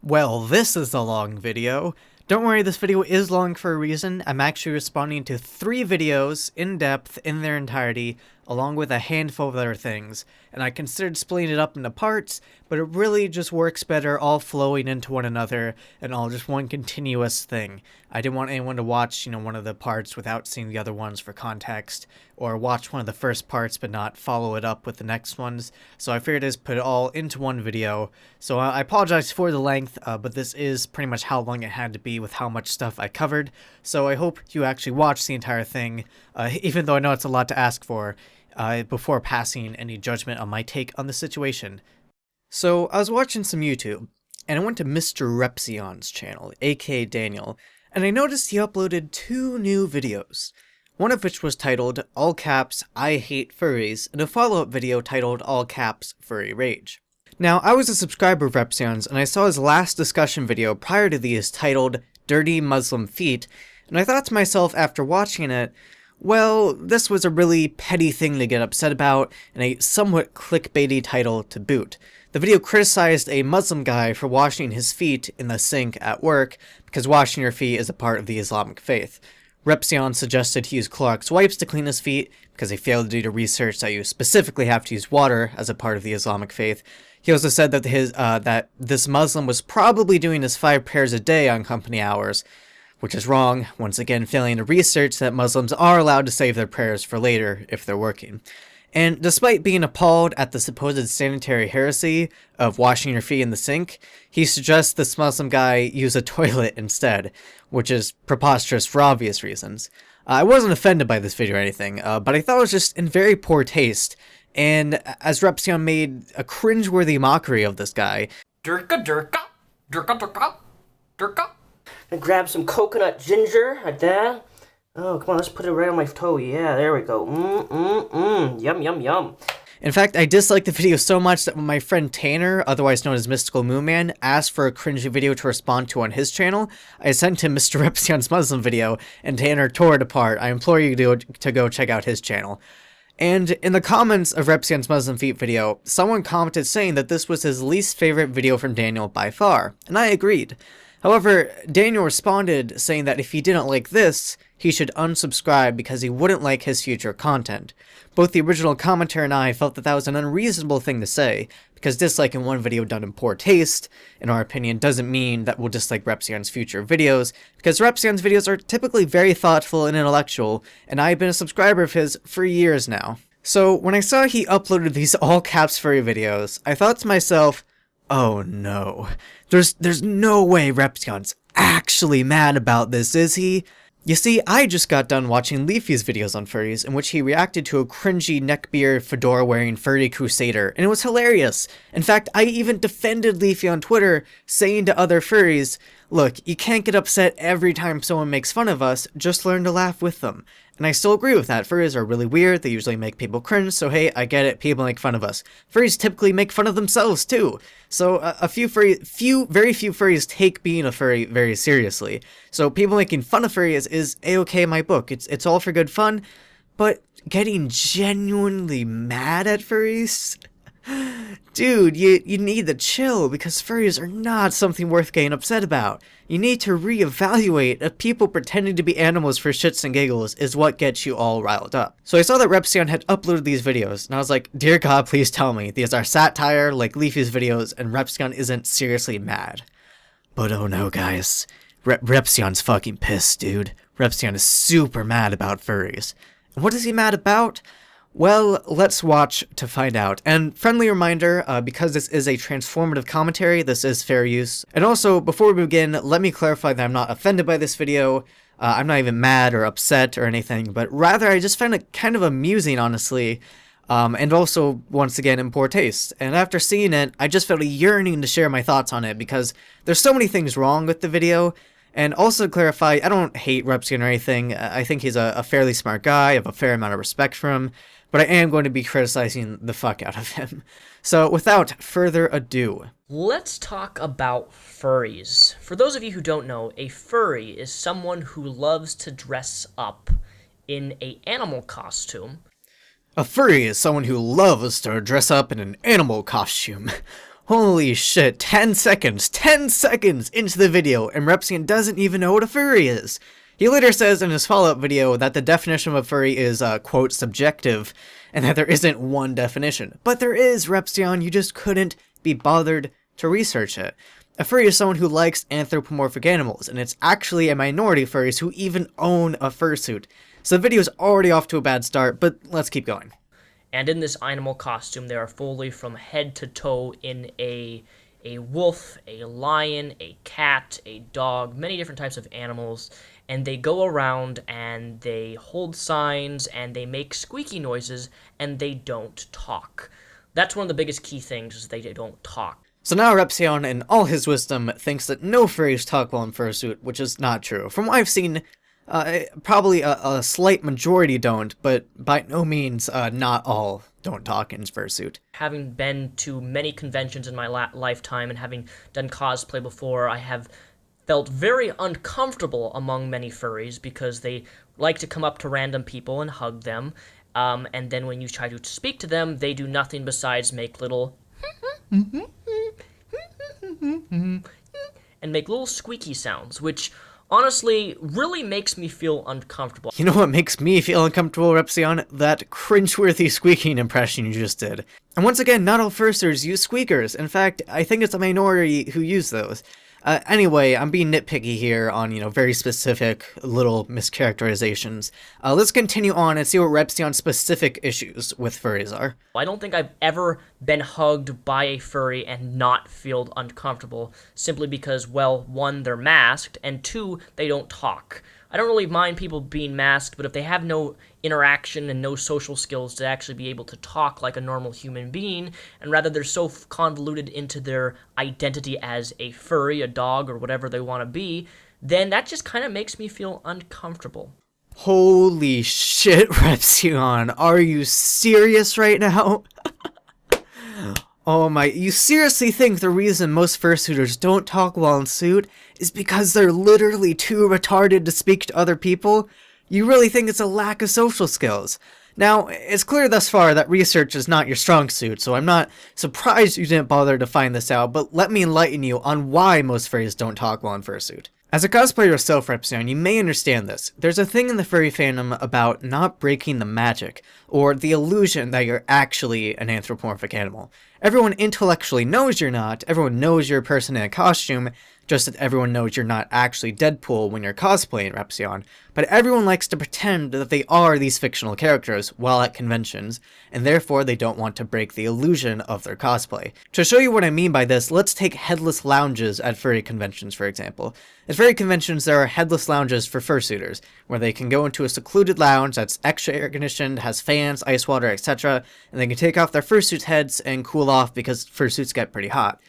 Well, this is a long video. Don't worry, this video is long for a reason. I'm actually responding to 3 videos in depth in their entirety, along with a handful of other things. And I considered splitting it up into parts, but it really just works better all flowing into one another and all just one continuous thing. I didn't want anyone to watch, one of the parts without seeing the other ones for context, or watch one of the first parts but not follow it up with the next ones. So I figured just put it all into one video. So I apologize for the length, but this is pretty much how long it had to be with how much stuff I covered. So I hope you actually watch the entire thing, even though I know it's a lot to ask for, before passing any judgment on my take on the situation. So I was watching some YouTube, and I went to MrRepzion's channel, aka Daniel, and I noticed he uploaded 2 new videos. One of which was titled, all caps, I hate furries, and a follow-up video titled, all caps, furry rage. Now, I was a subscriber of Repzion's, and I saw his last discussion video prior to these titled, Dirty Muslim Feet, and I thought to myself after watching it, well, this was a really petty thing to get upset about, and a somewhat clickbaity title to boot. The video criticized a Muslim guy for washing his feet in the sink at work, because washing your feet is a part of the Islamic faith. Repzion suggested he use Clorox wipes to clean his feet, because he failed to do the research that you specifically have to use water as a part of the Islamic faith. He also said that that this Muslim was probably doing his 5 prayers a day on company hours, which is wrong, once again failing to research that Muslims are allowed to save their prayers for later if they're working. And despite being appalled at the supposed sanitary heresy of washing your feet in the sink, he suggests this Muslim guy use a toilet instead, which is preposterous for obvious reasons. I wasn't offended by this video or anything, but I thought it was just in very poor taste, and as Repzion made a cringeworthy mockery of this guy. Durka, durka, durka, durka, durka. And grab some coconut ginger, like that. Oh, come on, let's put it right on my toe. Yeah, there we go. Yum, yum, yum. In fact, I disliked the video so much that when my friend Tanner, otherwise known as Mystical Moonman, asked for a cringy video to respond to on his channel, I sent him MrRepzion's Muslim video, and Tanner tore it apart. I implore you to go check out his channel. And in the comments of Repzion's Muslim Feet video, someone commented saying that this was his least favorite video from Daniel by far, and I agreed. However, Daniel responded saying that if he didn't like this, he should unsubscribe because he wouldn't like his future content. Both the original commenter and I felt that that was an unreasonable thing to say, because disliking one video done in poor taste, in our opinion, doesn't mean that we'll dislike Repzion's future videos, because Repzion's videos are typically very thoughtful and intellectual, and I've been a subscriber of his for years now. So when I saw he uploaded these all-caps furry videos, I thought to myself, oh no, there's no way Repzion's actually mad about this, is he? You see, I just got done watching Leafy's videos on furries, in which he reacted to a cringy neckbeard fedora-wearing furry crusader, and it was hilarious. In fact, I even defended Leafy on Twitter, saying to other furries, look, you can't get upset every time someone makes fun of us, just learn to laugh with them. And I still agree with that. Furries are really weird, they usually make people cringe, so hey, I get it, people make fun of us. Furries typically make fun of themselves too. So very few furries take being a furry very seriously. So people making fun of furries is a-okay in my book. It's all for good fun, but getting genuinely mad at furries? Dude, you need to chill, because furries are not something worth getting upset about. You need to reevaluate if people pretending to be animals for shits and giggles is what gets you all riled up. So I saw that Repzion had uploaded these videos, and I was like, dear God, please tell me these are satire like Leafy's videos and Repzion isn't seriously mad. But oh no, guys. Repzion's fucking pissed, dude. Repzion is super mad about furries. And what is he mad about? Well, let's watch to find out. And friendly reminder, because this is a transformative commentary, this is fair use. And also, before we begin, let me clarify that I'm not offended by this video. I'm not even mad or upset or anything, but rather I just find it kind of amusing, honestly. And also, once again, in poor taste. And after seeing it, I just felt a yearning to share my thoughts on it, because there's so many things wrong with the video. And also to clarify, I don't hate Repzion or anything. I think he's a fairly smart guy. I have a fair amount of respect for him. But I am going to be criticizing the fuck out of him. So without further ado, Let's talk about furries. For those of you who don't know, a furry is someone who loves to dress up in an animal costume. a furry is someone who loves to dress up in an animal costume. Holy shit, 10 seconds into the video, and Repzion doesn't even know what a furry is. He later says in his follow-up video that the definition of a furry is, quote, subjective, and that there isn't one definition. But there is, Repzion, you just couldn't be bothered to research it. A furry is someone who likes anthropomorphic animals, and it's actually a minority of furries who even own a fursuit. So the video's already off to a bad start, but let's keep going. And in this animal costume, they are fully from head to toe in a wolf, a lion, a cat, a dog, many different types of animals, and they go around and they hold signs and they make squeaky noises and they don't talk. That's one of the biggest key things, is they don't talk. So now Repzion, in all his wisdom, thinks that no furries talk while in fursuit, which is not true. From what I've seen, probably a slight majority don't, but by no means not all don't talk in fursuit. Having been to many conventions in my lifetime and having done cosplay before, I have felt very uncomfortable among many furries because they like to come up to random people and hug them, and then when you try to speak to them, they do nothing besides make little and make little squeaky sounds, which honestly really makes me feel uncomfortable. You know what makes me feel uncomfortable, Repzion? That cringeworthy squeaking impression you just did. And once again, not all fursuiters use squeakers. In fact, I think it's a minority who use those. Anyway, I'm being nitpicky here on, very specific little mischaracterizations. Let's continue on and see what Repzion's specific issues with furries are. I don't think I've ever been hugged by a furry and not feel uncomfortable, simply because, well, one, they're masked, and two, they don't talk. I don't really mind people being masked, but if they have no interaction and no social skills to actually be able to talk like a normal human being, and rather they're so convoluted into their identity as a furry, a dog, or whatever they want to be, then that just kind of makes me feel uncomfortable. Holy shit, Repzion, are you serious right now? Oh my, you seriously think the reason most fursuiters don't talk while in suit is because they're literally too retarded to speak to other people? You really think it's a lack of social skills? Now, it's clear thus far that research is not your strong suit, so I'm not surprised you didn't bother to find this out, but let me enlighten you on why most furries don't talk while in fursuit. As a cosplayer yourself, Repzion, you may understand this. There's a thing in the furry fandom about not breaking the magic, or the illusion that you're actually an anthropomorphic animal. Everyone intellectually knows you're not, everyone knows you're a person in a costume, just that everyone knows you're not actually Deadpool when you're cosplaying Repzion, but everyone likes to pretend that they are these fictional characters while at conventions, and therefore they don't want to break the illusion of their cosplay. To show you what I mean by this, let's take headless lounges at furry conventions, for example. At furry conventions, there are headless lounges for fursuiters, where they can go into a secluded lounge that's extra air-conditioned, has fans, ice water, etc., and they can take off their fursuit heads and cool off because fursuits get pretty hot.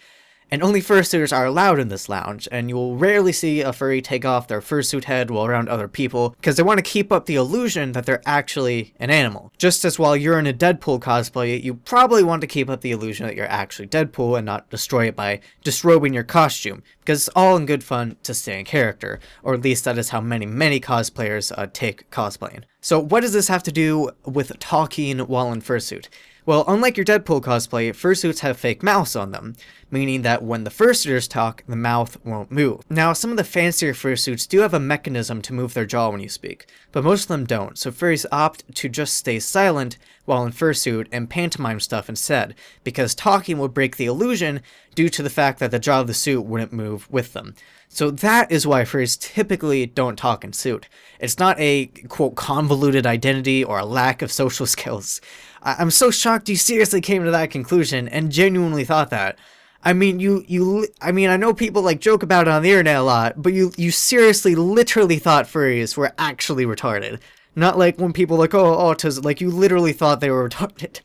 And only fursuiters are allowed in this lounge, and you will rarely see a furry take off their fursuit head while around other people, because they want to keep up the illusion that they're actually an animal. Just as while you're in a Deadpool cosplay, you probably want to keep up the illusion that you're actually Deadpool and not destroy it by disrobing your costume, because it's all in good fun to stay in character, or at least that is how many cosplayers take cosplaying. So what does this have to do with talking while in fursuit? Well, unlike your Deadpool cosplay, fursuits have fake mouths on them, meaning that when the fursuiters talk, the mouth won't move. Now, some of the fancier fursuits do have a mechanism to move their jaw when you speak, but most of them don't, so furries opt to just stay silent while in fursuit and pantomime stuff instead, because talking would break the illusion due to the fact that the jaw of the suit wouldn't move with them. So that is why furries typically don't talk in suit. It's not a, quote, convoluted identity or a lack of social skills. I'm so shocked you seriously came to that conclusion and genuinely thought that. I mean, I know people joke about it on the internet a lot, but you seriously literally thought furries were actually retarded. Not like when people autism, you literally thought they were retarded.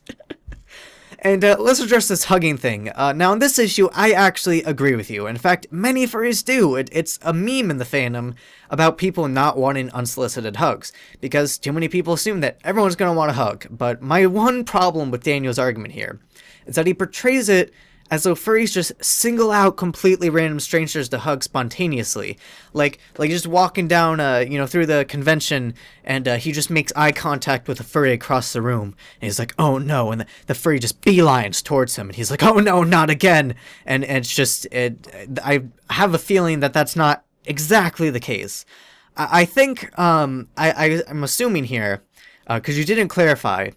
And let's address this hugging thing. Now, on this issue, I actually agree with you. In fact, many furries do. It's a meme in the fandom about people not wanting unsolicited hugs, because too many people assume that everyone's going to want a hug. But my one problem with Daniel's argument here is that he portrays it as though furries just single out completely random strangers to hug spontaneously. Like just walking down, through the convention, and he just makes eye contact with a furry across the room, and he's like, oh no, and the furry just beelines towards him, and he's like, oh no, not again, and it's just, I have a feeling that that's not exactly the case. I think, I'm assuming here, because you didn't clarify,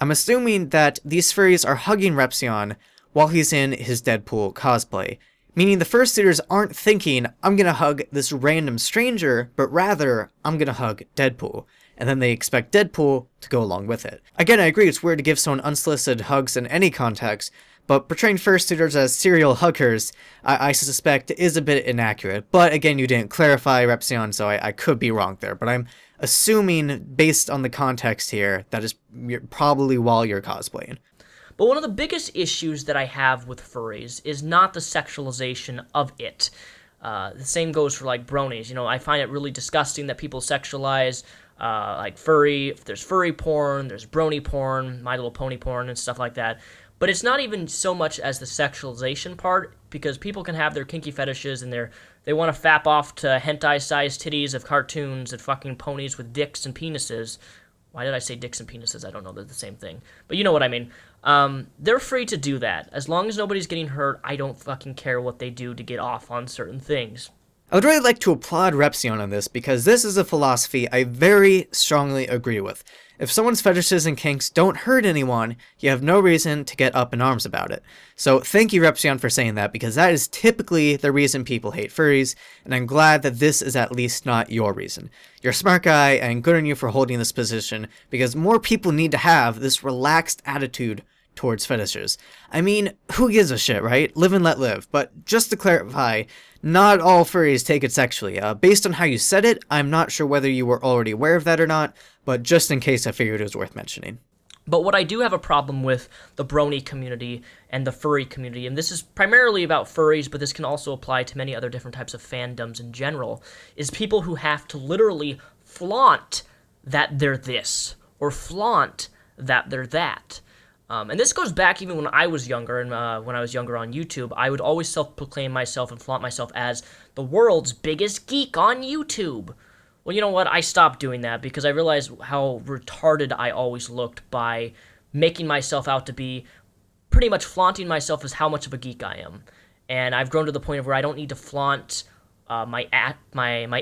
I'm assuming that these furries are hugging Repzion while he's in his Deadpool cosplay, meaning the fursuiters aren't thinking, I'm gonna hug this random stranger, but rather, I'm gonna hug Deadpool, and then they expect Deadpool to go along with it. Again, I agree it's weird to give someone unsolicited hugs in any context, but portraying fursuiters as serial huggers, I suspect, is a bit inaccurate. But again, you didn't clarify, Repzion, so I could be wrong there, but I'm assuming, based on the context here, that is probably while you're cosplaying. But one of the biggest issues that I have with furries is not the sexualization of it. The same goes for, like, bronies. You know, I find it really disgusting that people sexualize, like, furry. There's furry porn, there's brony porn, My Little Pony porn, and stuff like that. But it's not even so much as the sexualization part, because people can have their kinky fetishes and they want to fap off to hentai-sized titties of cartoons and fucking ponies with dicks and penises. Why did I say dicks and penises? I don't know, they're the same thing. But you know what I mean. They're free to do that. As long as nobody's getting hurt, I don't fucking care what they do to get off on certain things. I would really like to applaud Repzion on this, because this is a philosophy I very strongly agree with. If someone's fetishes and kinks don't hurt anyone, you have no reason to get up in arms about it. So thank you, Repzion, for saying that, because that is typically the reason people hate furries, and I'm glad that this is at least not your reason. You're a smart guy, and good on you for holding this position, because more people need to have this relaxed attitude towards fetishes. I mean, who gives a shit, right? Live and let live. But just to clarify, not all furries take it sexually. Based on how you said it, I'm not sure whether you were already aware of that or not, but just in case, I figured it was worth mentioning. But what I do have a problem with the brony community and the furry community, and this is primarily about furries, but this can also apply to many other different types of fandoms in general, is people who have to literally flaunt that they're this, or flaunt that they're that. And this goes back even when I was younger, and when I was younger on YouTube, I would always self-proclaim myself and flaunt myself as the world's biggest geek on YouTube. Well, you know what? I stopped doing that because I realized how retarded I always looked by making myself out to be, pretty much flaunting myself as how much of a geek I am. And I've grown to the point of where I don't need to flaunt my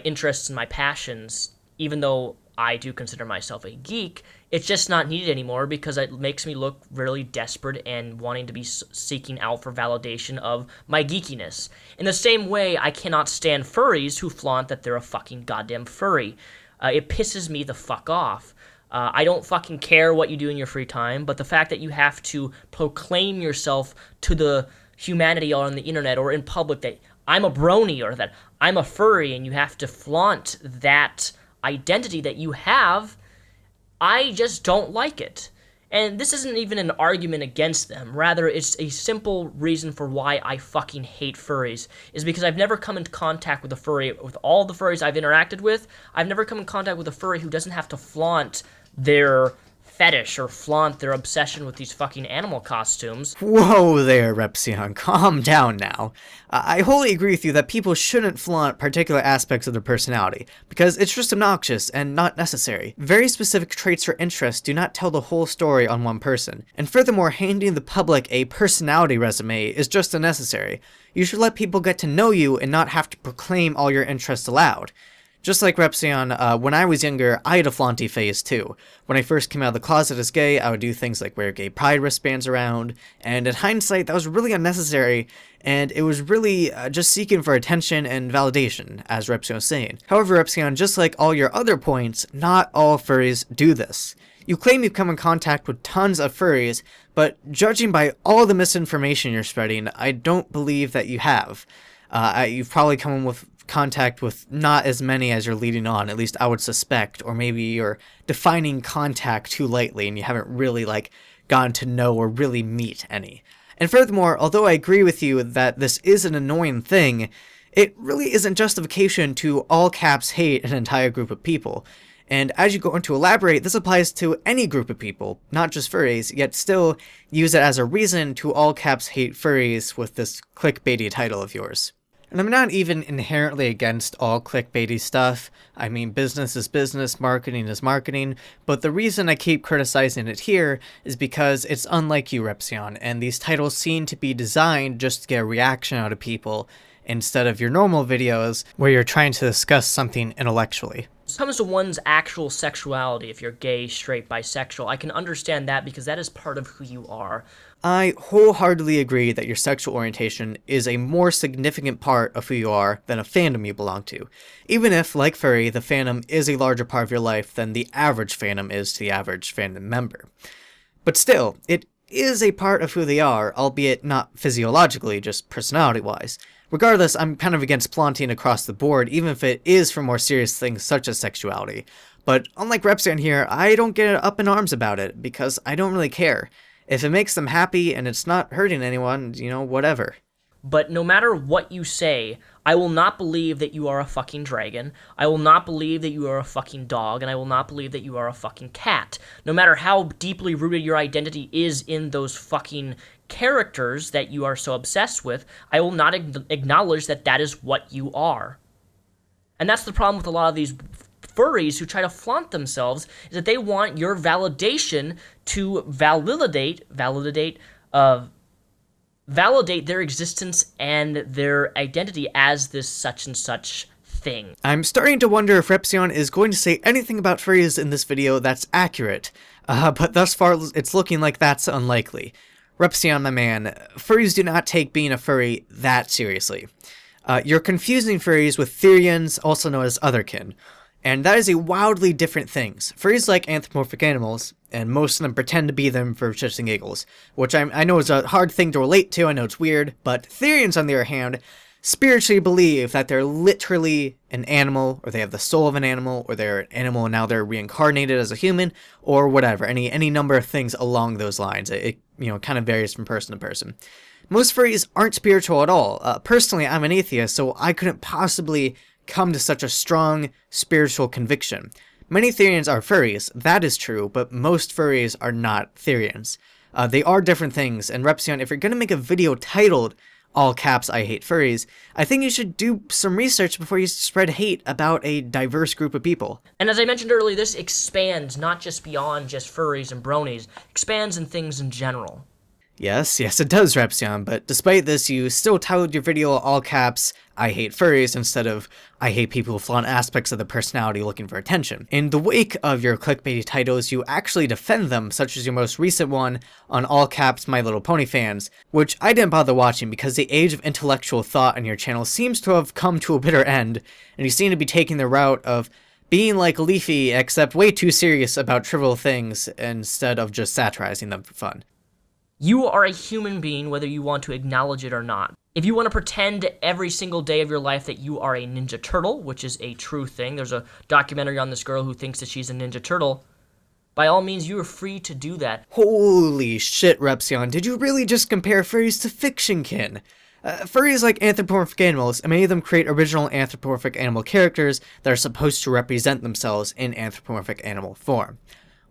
interests and my passions, even though I do consider myself a geek. It's just not needed anymore because it makes me look really desperate and wanting to be seeking out for validation of my geekiness. In the same way, I cannot stand furries who flaunt that they're a fucking goddamn furry. It pisses me the fuck off. I don't fucking care what you do in your free time, but the fact that you have to proclaim yourself to the humanity on the internet or in public that I'm a brony or that I'm a furry, and you have to flaunt that identity that you have, I just don't like it. And this isn't even an argument against them. Rather, it's a simple reason for why I fucking hate furries, is because I've never come into contact with a furry. With all the furries I've interacted with, I've never come in contact with a furry who doesn't have to flaunt their fetish or flaunt their obsession with these fucking animal costumes. Whoa there, Repzion. Calm down now. I wholly agree with you that people shouldn't flaunt particular aspects of their personality, because it's just obnoxious and not necessary. Very specific traits or interests do not tell the whole story on one person. And furthermore, handing the public a personality resume is just unnecessary. You should let people get to know you and not have to proclaim all your interests aloud. Just like Repzion, when I was younger, I had a flaunty phase too. When I first came out of the closet as gay, I would do things like wear gay pride wristbands around, and in hindsight, that was really unnecessary, and it was really just seeking for attention and validation, as Repzion was saying. However, Repzion, just like all your other points, not all furries do this. You claim you've come in contact with tons of furries, but judging by all the misinformation you're spreading, I don't believe that you have. You've probably come in with contact with not as many as you're leading on, at least I would suspect, or maybe you're defining contact too lightly and you haven't really gotten to know or really meet any. And furthermore, although I agree with you that this is an annoying thing, it really isn't justification to all caps hate an entire group of people. And as you go on to elaborate, this applies to any group of people, not just furries, yet still use it as a reason to all caps hate furries with this clickbaity title of yours. And I'm not even inherently against all clickbaity stuff. I mean, business is business, marketing is marketing, but the reason I keep criticizing it here is because it's unlike you, Repzion, and these titles seem to be designed just to get a reaction out of people, instead of your normal videos where you're trying to discuss something intellectually. When it comes to one's actual sexuality, if you're gay, straight, bisexual, I can understand that because that is part of who you are. I wholeheartedly agree that your sexual orientation is a more significant part of who you are than a fandom you belong to, even if, like furry, the fandom is a larger part of your life than the average fandom is to the average fandom member. But still, it is a part of who they are, albeit not physiologically, just personality-wise. Regardless, I'm kind of against flaunting across the board, even if it is for more serious things such as sexuality. But unlike Repzion here, I don't get up in arms about it, because I don't really care. If it makes them happy and it's not hurting anyone, you know, whatever. But no matter what you say, I will not believe that you are a fucking dragon, I will not believe that you are a fucking dog, and I will not believe that you are a fucking cat. No matter how deeply rooted your identity is in those fucking characters that you are so obsessed with, I will not acknowledge that that is what you are. And that's the problem with a lot of these furries who try to flaunt themselves, is that they want your validation to validate their existence and their identity as this such and such thing. I'm starting to wonder if Repzion is going to say anything about furries in this video that's accurate, but thus far it's looking like that's unlikely. Repzion, my man, furries do not take being a furry that seriously. You're confusing furries with Therians, also known as otherkin, and that is a wildly different things. Furries like anthropomorphic animals, and most of them pretend to be them for shits and giggles, which I know is a hard thing to relate to, I know it's weird, but Therians, on the other hand, spiritually believe that they're literally an animal, or they have the soul of an animal, or they're an animal and now they're reincarnated as a human, or whatever, any number of things along those lines. It kind of varies from person to person. Most furries aren't spiritual at all. Personally, I'm an atheist, so I couldn't possibly come to such a strong spiritual conviction. Many Therians are furries, that is true, but most furries are not Therians. They are different things, and Repzion, if you're gonna make a video titled all caps I hate furries, I think you should do some research before you spread hate about a diverse group of people. And as I mentioned earlier, this expands not just beyond just furries and bronies, expands in things in general. Yes, it does, Repzion, but despite this, you still titled your video all caps, I hate furries, instead of I hate people who flaunt aspects of their personality looking for attention. In the wake of your clickbaity titles, you actually defend them, such as your most recent one on all caps My Little Pony fans, which I didn't bother watching because the age of intellectual thought on your channel seems to have come to a bitter end, and you seem to be taking the route of being like Leafy, except way too serious about trivial things instead of just satirizing them for fun. You are a human being whether you want to acknowledge it or not. If you want to pretend every single day of your life that you are a Ninja Turtle, which is a true thing, there's a documentary on this girl who thinks that she's a Ninja Turtle, by all means, you are free to do that. Holy shit, Repzion, did you really just compare furries to fictionkin? Furries like anthropomorphic animals, and many of them create original anthropomorphic animal characters that are supposed to represent themselves in anthropomorphic animal form.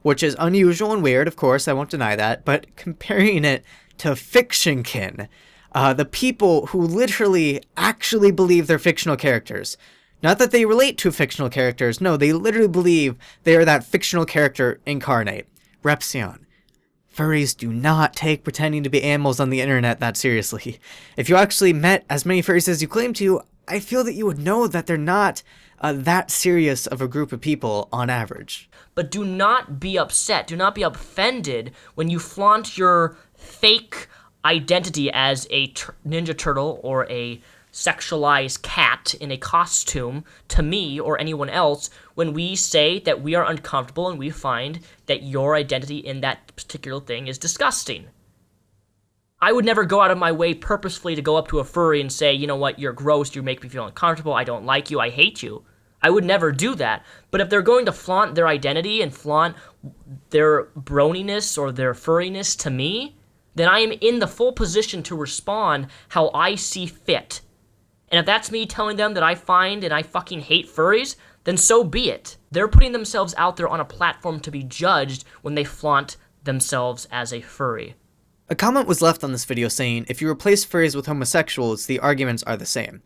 Which is unusual and weird, of course, I won't deny that, but comparing it to fictionkin, the people who literally actually believe they're fictional characters. Not that they relate to fictional characters, no, they literally believe they are that fictional character incarnate. Repzion, furries do not take pretending to be animals on the internet that seriously. If you actually met as many furries as you claim to, I feel that you would know that they're not that serious of a group of people on average. But do not be upset, do not be offended when you flaunt your fake identity as a Ninja Turtle or a sexualized cat in a costume to me or anyone else when we say that we are uncomfortable and we find that your identity in that particular thing is disgusting. I would never go out of my way purposefully to go up to a furry and say, you know what, you're gross, you make me feel uncomfortable, I don't like you, I hate you. I would never do that. But if they're going to flaunt their identity and flaunt their broniness or their furriness to me, then I am in the full position to respond how I see fit. And if that's me telling them that I find and I fucking hate furries, then so be it. They're putting themselves out there on a platform to be judged when they flaunt themselves as a furry. A comment was left on this video saying, if you replace furries with homosexuals, the arguments are the same.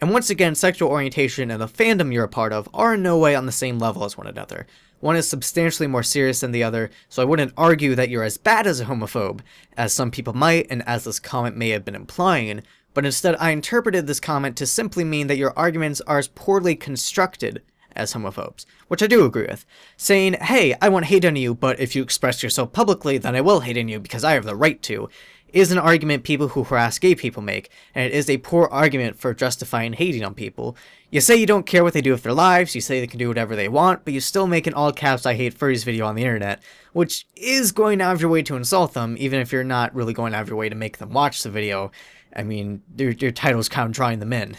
And once again, sexual orientation and the fandom you're a part of are in no way on the same level as one another. One is substantially more serious than the other, so I wouldn't argue that you're as bad as a homophobe, as some people might, and as this comment may have been implying, but instead I interpreted this comment to simply mean that your arguments are as poorly constructed as homophobes, which I do agree with. Saying, hey, I won't hate on you, but if you express yourself publicly, then I will hate on you because I have the right to, is an argument people who harass gay people make, and it is a poor argument for justifying hating on people. You say you don't care what they do with their lives, you say they can do whatever they want, but you still make an all caps I hate furries video on the internet, which is going out of your way to insult them, even if you're not really going out of your way to make them watch the video. I mean, your title's kind of drawing them in.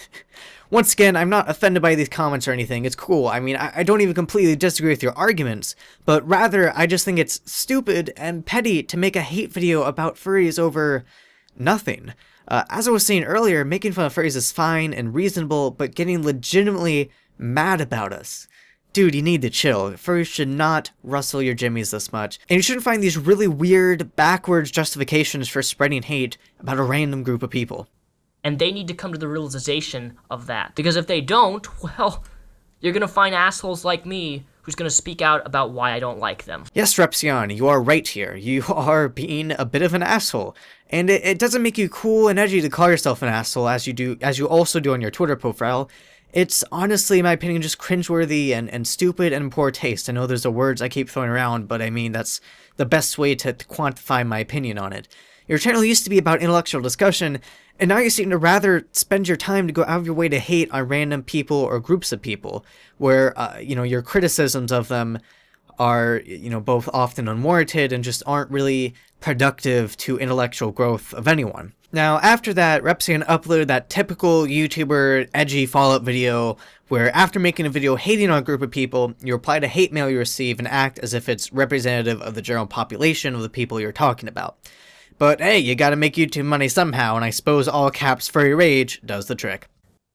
Once again, I'm not offended by these comments or anything, it's cool. I mean, I don't even completely disagree with your arguments, but rather, I just think it's stupid and petty to make a hate video about furries over nothing. As I was saying earlier, making fun of furries is fine and reasonable, but getting legitimately mad about us. Dude, you need to chill. Furries should not rustle your jimmies this much. And you shouldn't find these really weird, backwards justifications for spreading hate about a random group of people. And they need to come to the realization of that. Because if they don't, well, you're gonna find assholes like me who's gonna speak out about why I don't like them. Yes, Repzion, you are right here. You are being a bit of an asshole. And it doesn't make you cool and edgy to call yourself an asshole as you also do on your Twitter profile. It's honestly, in my opinion, just cringeworthy and stupid and poor taste. I know there's the words I keep throwing around, but I mean, that's the best way to quantify my opinion on it. Your channel used to be about intellectual discussion, and now you seem to rather spend your time to go out of your way to hate on random people or groups of people, where, your criticisms of them are, both often unwarranted and just aren't really productive to intellectual growth of anyone. Now, after that, Repzion uploaded that typical YouTuber edgy fallout video where after making a video hating on a group of people, you reply to hate mail you receive and act as if it's representative of the general population of the people you're talking about. But hey, you gotta make YouTube money somehow, and I suppose all caps furry rage does the trick.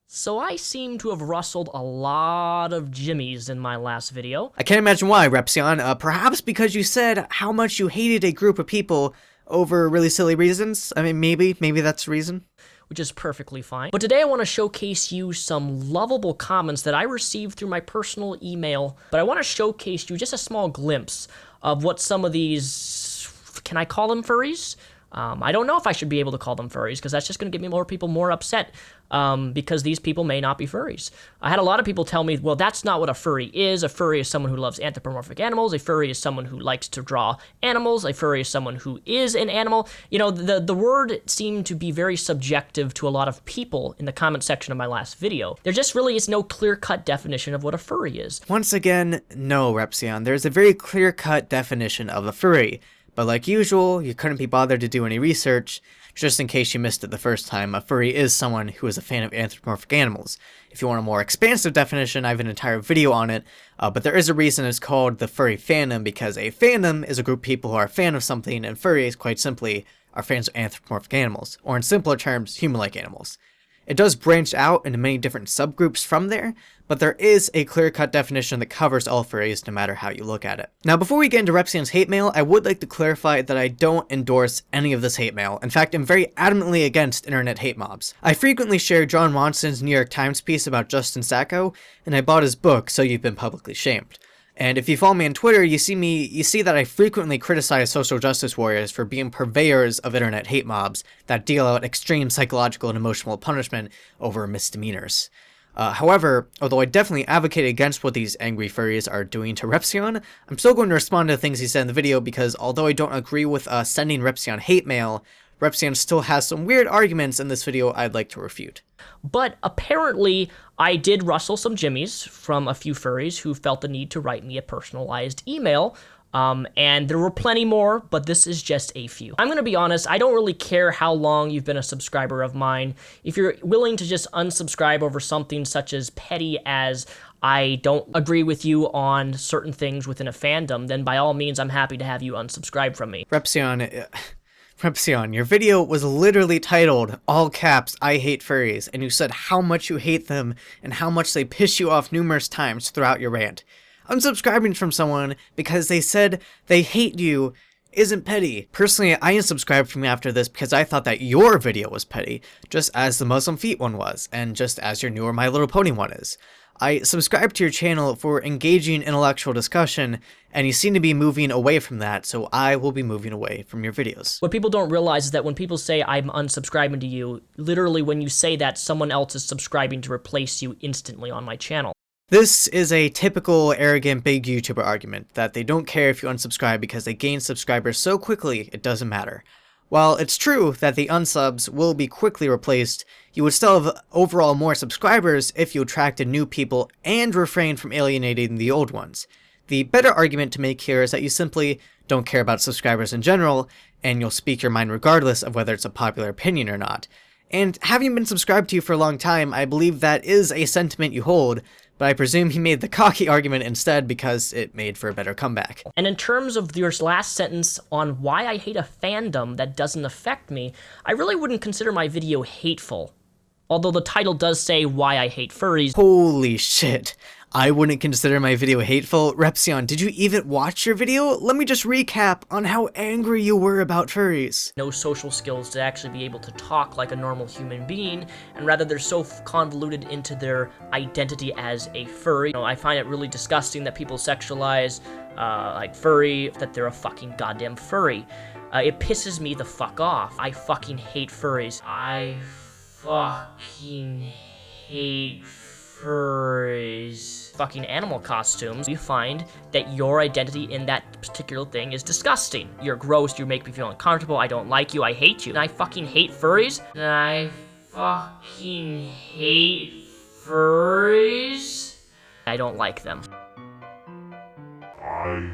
So I seem to have rustled a lot of jimmies in my last video. I can't imagine why, Repzion. Perhaps because you said how much you hated a group of people over really silly reasons? I mean, maybe that's the reason. Which is perfectly fine. But today I want to showcase you some lovable comments that I received through my personal email. But I want to showcase you just a small glimpse of what some of these, can I call them furries? I don't know if I should be able to call them furries, because that's just going to get me more people more upset, because these people may not be furries. I had a lot of people tell me, well, that's not what a furry is. A furry is someone who loves anthropomorphic animals. A furry is someone who likes to draw animals. A furry is someone who is an animal. You know, the word seemed to be very subjective to a lot of people in the comment section of my last video. There just really is no clear-cut definition of what a furry is. Once again, no, Repzion. There's a very clear-cut definition of a furry. But like usual, you couldn't be bothered to do any research. Just in case you missed it the first time, a furry is someone who is a fan of anthropomorphic animals. If you want a more expansive definition, I have an entire video on it, but there is a reason it's called the furry fandom, because a fandom is a group of people who are a fan of something, and furries, quite simply, are fans of anthropomorphic animals, or in simpler terms, human-like animals. It does branch out into many different subgroups from there, but there is a clear-cut definition that covers all furries no matter how you look at it. Now, before we get into Repzion's hate mail, I would like to clarify that I don't endorse any of this hate mail. In fact, I'm very adamantly against internet hate mobs. I frequently share John Watson's New York Times piece about Justin Sacco, and I bought his book, So You've Been Publicly Shamed. And if you follow me on Twitter, you see that I frequently criticize social justice warriors for being purveyors of internet hate mobs that deal out extreme psychological and emotional punishment over misdemeanors. However, although I definitely advocate against what these angry furries are doing to Repzion, I'm still going to respond to the things he said in the video, because although I don't agree with sending Repzion hate mail, Repzion still has some weird arguments in this video I'd like to refute. But apparently, I did rustle some jimmies from a few furries who felt the need to write me a personalized email. And there were plenty more, but this is just a few. I'm gonna be honest, I don't really care how long you've been a subscriber of mine. If you're willing to just unsubscribe over something such as petty as I don't agree with you on certain things within a fandom, then by all means, I'm happy to have you unsubscribe from me. Repzion, Repzion, your video was literally titled, all caps, I hate furries, and you said how much you hate them and how much they piss you off numerous times throughout your rant. Unsubscribing from someone because they said they hate you isn't petty. Personally, I unsubscribed from you after this because I thought that your video was petty, just as the Muslim feet one was, and just as your newer My Little Pony one is. I subscribed to your channel for engaging intellectual discussion, and you seem to be moving away from that, so I will be moving away from your videos. What people don't realize is that when people say I'm unsubscribing to you, literally when you say that, someone else is subscribing to replace you instantly on my channel. This is a typical arrogant big YouTuber argument, that they don't care if you unsubscribe because they gain subscribers so quickly it doesn't matter. While it's true that the unsubs will be quickly replaced, you would still have overall more subscribers if you attracted new people and refrained from alienating the old ones. The better argument to make here is that you simply don't care about subscribers in general, and you'll speak your mind regardless of whether it's a popular opinion or not. And having been subscribed to you for a long time, I believe that is a sentiment you hold, but I presume he made the cocky argument instead because it made for a better comeback. And in terms of your last sentence on why I hate a fandom that doesn't affect me, I really wouldn't consider my video hateful. Although the title does say why I hate furries. Holy shit. I wouldn't consider my video hateful. Repzion, did you even watch your video? Let me just recap on how angry you were about furries. No social skills to actually be able to talk like a normal human being, and rather they're so convoluted into their identity as a furry. You know, I find it really disgusting that people sexualize like furry, that they're a fucking goddamn furry. It pisses me the fuck off. I fucking hate furries. I fucking hate furries. Fucking animal costumes, you find that your identity in that particular thing is disgusting. You're gross, you make me feel uncomfortable, I don't like you, I hate you. And I fucking hate furries. And I fucking hate furries. I don't like them. I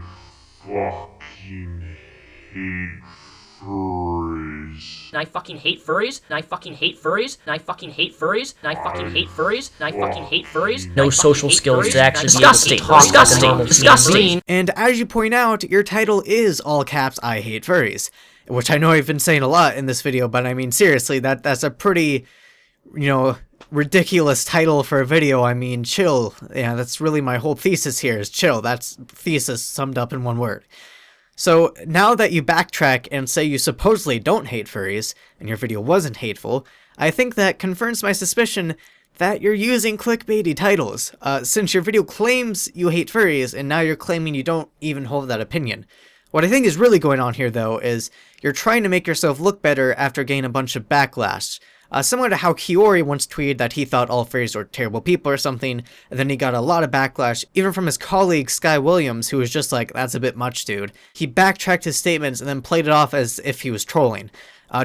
fucking hate furries. And I fucking hate furries. And I fucking hate furries. And I fucking hate furries. And I fucking hate furries. And I fucking hate furries. No social skills to actually be able to talk like a normal human being. And as you point out, your title is all caps I hate furries, which I know I've been saying a lot in this video, but I mean seriously, that's a pretty, you know, ridiculous title for a video. I mean, chill. Yeah, that's really my whole thesis here is chill. That's thesis summed up in one word. So now that you backtrack and say you supposedly don't hate furries, and your video wasn't hateful, I think that confirms my suspicion that you're using clickbaity titles, since your video claims you hate furries, and now you're claiming you don't even hold that opinion. What I think is really going on here, though, is you're trying to make yourself look better after getting a bunch of backlash. Similar to how Kiori once tweeted that he thought all furries were terrible people or something, and then he got a lot of backlash, even from his colleague Sky Williams, who was just like, that's a bit much, dude. He backtracked his statements and then played it off as if he was trolling.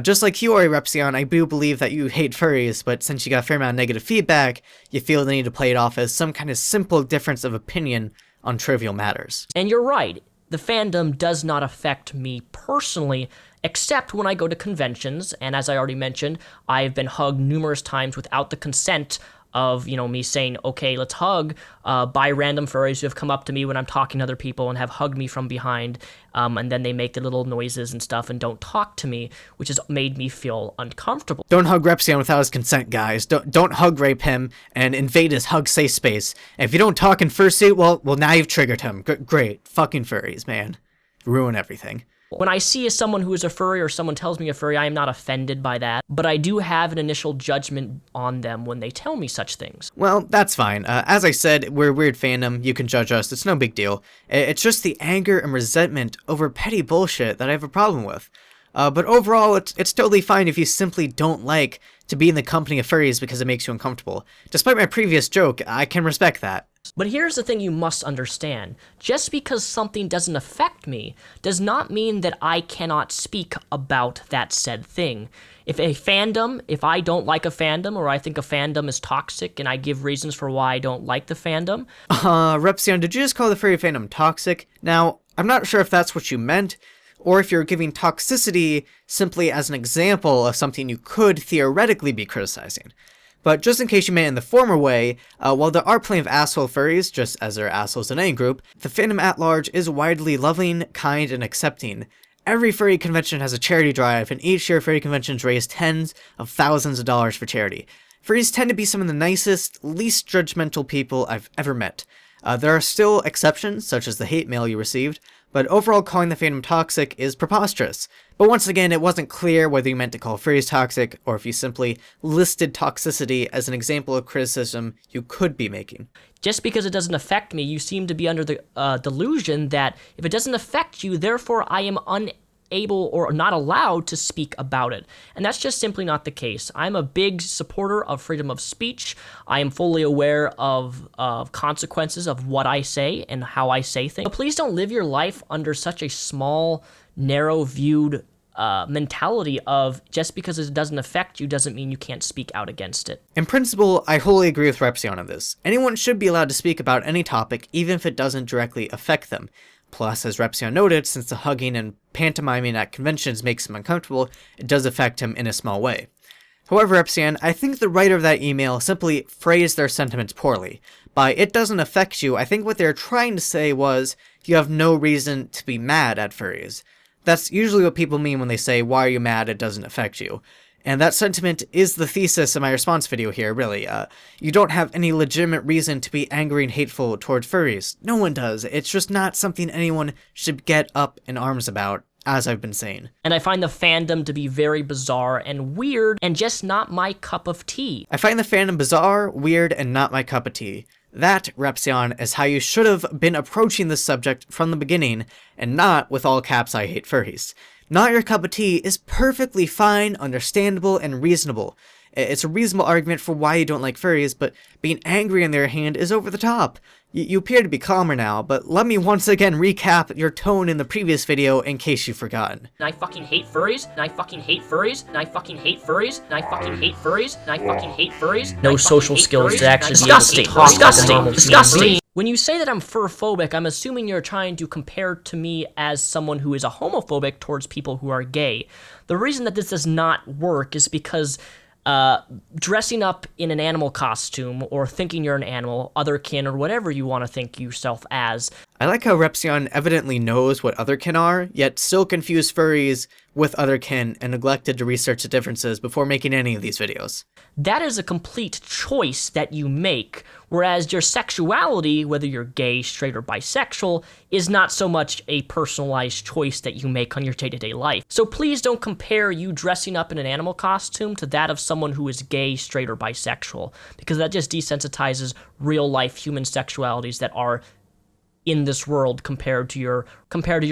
Just like Kiori, Repzion, I do believe that you hate furries, but since you got a fair amount of negative feedback, you feel the need to play it off as some kind of simple difference of opinion on trivial matters. And you're right. The fandom does not affect me personally, except when I go to conventions, and as I already mentioned, I've been hugged numerous times without the consent of, you know, me saying, okay, let's hug, by random furries who have come up to me when I'm talking to other people and have hugged me from behind, and then they make the little noises and stuff and don't talk to me, which has made me feel uncomfortable. Don't hug Repzion without his consent, guys. Don't hug rape him and invade his hug safe space. And if you don't talk in fursuit, well, now you've triggered him. Great. Fucking furries, man. Ruin everything. When I see someone who is a furry or someone tells me a furry, I am not offended by that, but I do have an initial judgment on them when they tell me such things. Well, that's fine. As I said, we're a weird fandom. You can judge us. It's no big deal. It's just the anger and resentment over petty bullshit that I have a problem with. But overall, it's totally fine if you simply don't like to be in the company of furries because it makes you uncomfortable. Despite my previous joke, I can respect that. But here's the thing you must understand. Just because something doesn't affect me does not mean that I cannot speak about that said thing. If I don't like a fandom or I think a fandom is toxic and I give reasons for why I don't like the fandom. Repzion, did you just call the furry fandom toxic? Now, I'm not sure if that's what you meant, or if you're giving toxicity simply as an example of something you could theoretically be criticizing. But just in case you meant in the former way, while there are plenty of asshole furries, just as there are assholes in any group, the fandom at large is widely loving, kind, and accepting, Every furry convention has a charity drive, and each year furry conventions raise tens of thousands of dollars for charity. Furries tend to be some of the nicest, least judgmental people I've ever met. There are still exceptions, such as the hate mail you received, but overall calling the fandom toxic is preposterous. But once again, it wasn't clear whether you meant to call furries toxic, or if you simply listed toxicity as an example of criticism you could be making. Just because it doesn't affect me, you seem to be under the delusion that if it doesn't affect you, therefore I am unable or not allowed to speak about it. And that's just simply not the case. I'm a big supporter of freedom of speech. I am fully aware of consequences of what I say and how I say things. But please don't live your life under such a small, narrow-viewed mentality of just because it doesn't affect you doesn't mean you can't speak out against it. In principle, I wholly agree with Repzion on this. Anyone should be allowed to speak about any topic, even if it doesn't directly affect them. Plus, as Repzion noted, since the hugging and pantomiming at conventions makes him uncomfortable, it does affect him in a small way. However, Repzion, I think the writer of that email simply phrased their sentiments poorly. By "it doesn't affect you," I think what they're trying to say was, you have no reason to be mad at furries. That's usually what people mean when they say, "why are you mad, it doesn't affect you?" And that sentiment is the thesis of my response video here, really. You don't have any legitimate reason to be angry and hateful towards furries. No one does. It's just not something anyone should get up in arms about, as I've been saying. And I find the fandom to be very bizarre and weird and just not my cup of tea. I find the fandom bizarre, weird, and not my cup of tea. That, Repzion, is how you should have been approaching this subject from the beginning, and not with all caps "I hate furries." Not your cup of tea is perfectly fine, understandable, and reasonable. It's a reasonable argument for why you don't like furries, but being angry on their hand is over the top. You appear to be calmer now, but let me once again recap your tone in the previous video in case you've forgotten. And I fucking hate furries, and I fucking hate furries, and I fucking hate furries, and I fucking hate furries, and I fucking hate furries. No social skills to actually be able to talk like a normal human being. When you say that I'm fur-phobic, I'm assuming you're trying to compare to me as someone who is a homophobic towards people who are gay. The reason that this does not work is because dressing up in an animal costume or thinking you're an animal, otherkin, or whatever you want to think yourself as. I like how Repzion evidently knows what otherkin are, yet still confused furries with otherkin and neglected to research the differences before making any of these videos. That is a complete choice that you make, whereas your sexuality, whether you're gay, straight, or bisexual, is not so much a personalized choice that you make on your day-to-day life. So please don't compare you dressing up in an animal costume to that of someone who is gay, straight, or bisexual, because that just desensitizes real-life human sexualities that are in this world compared to your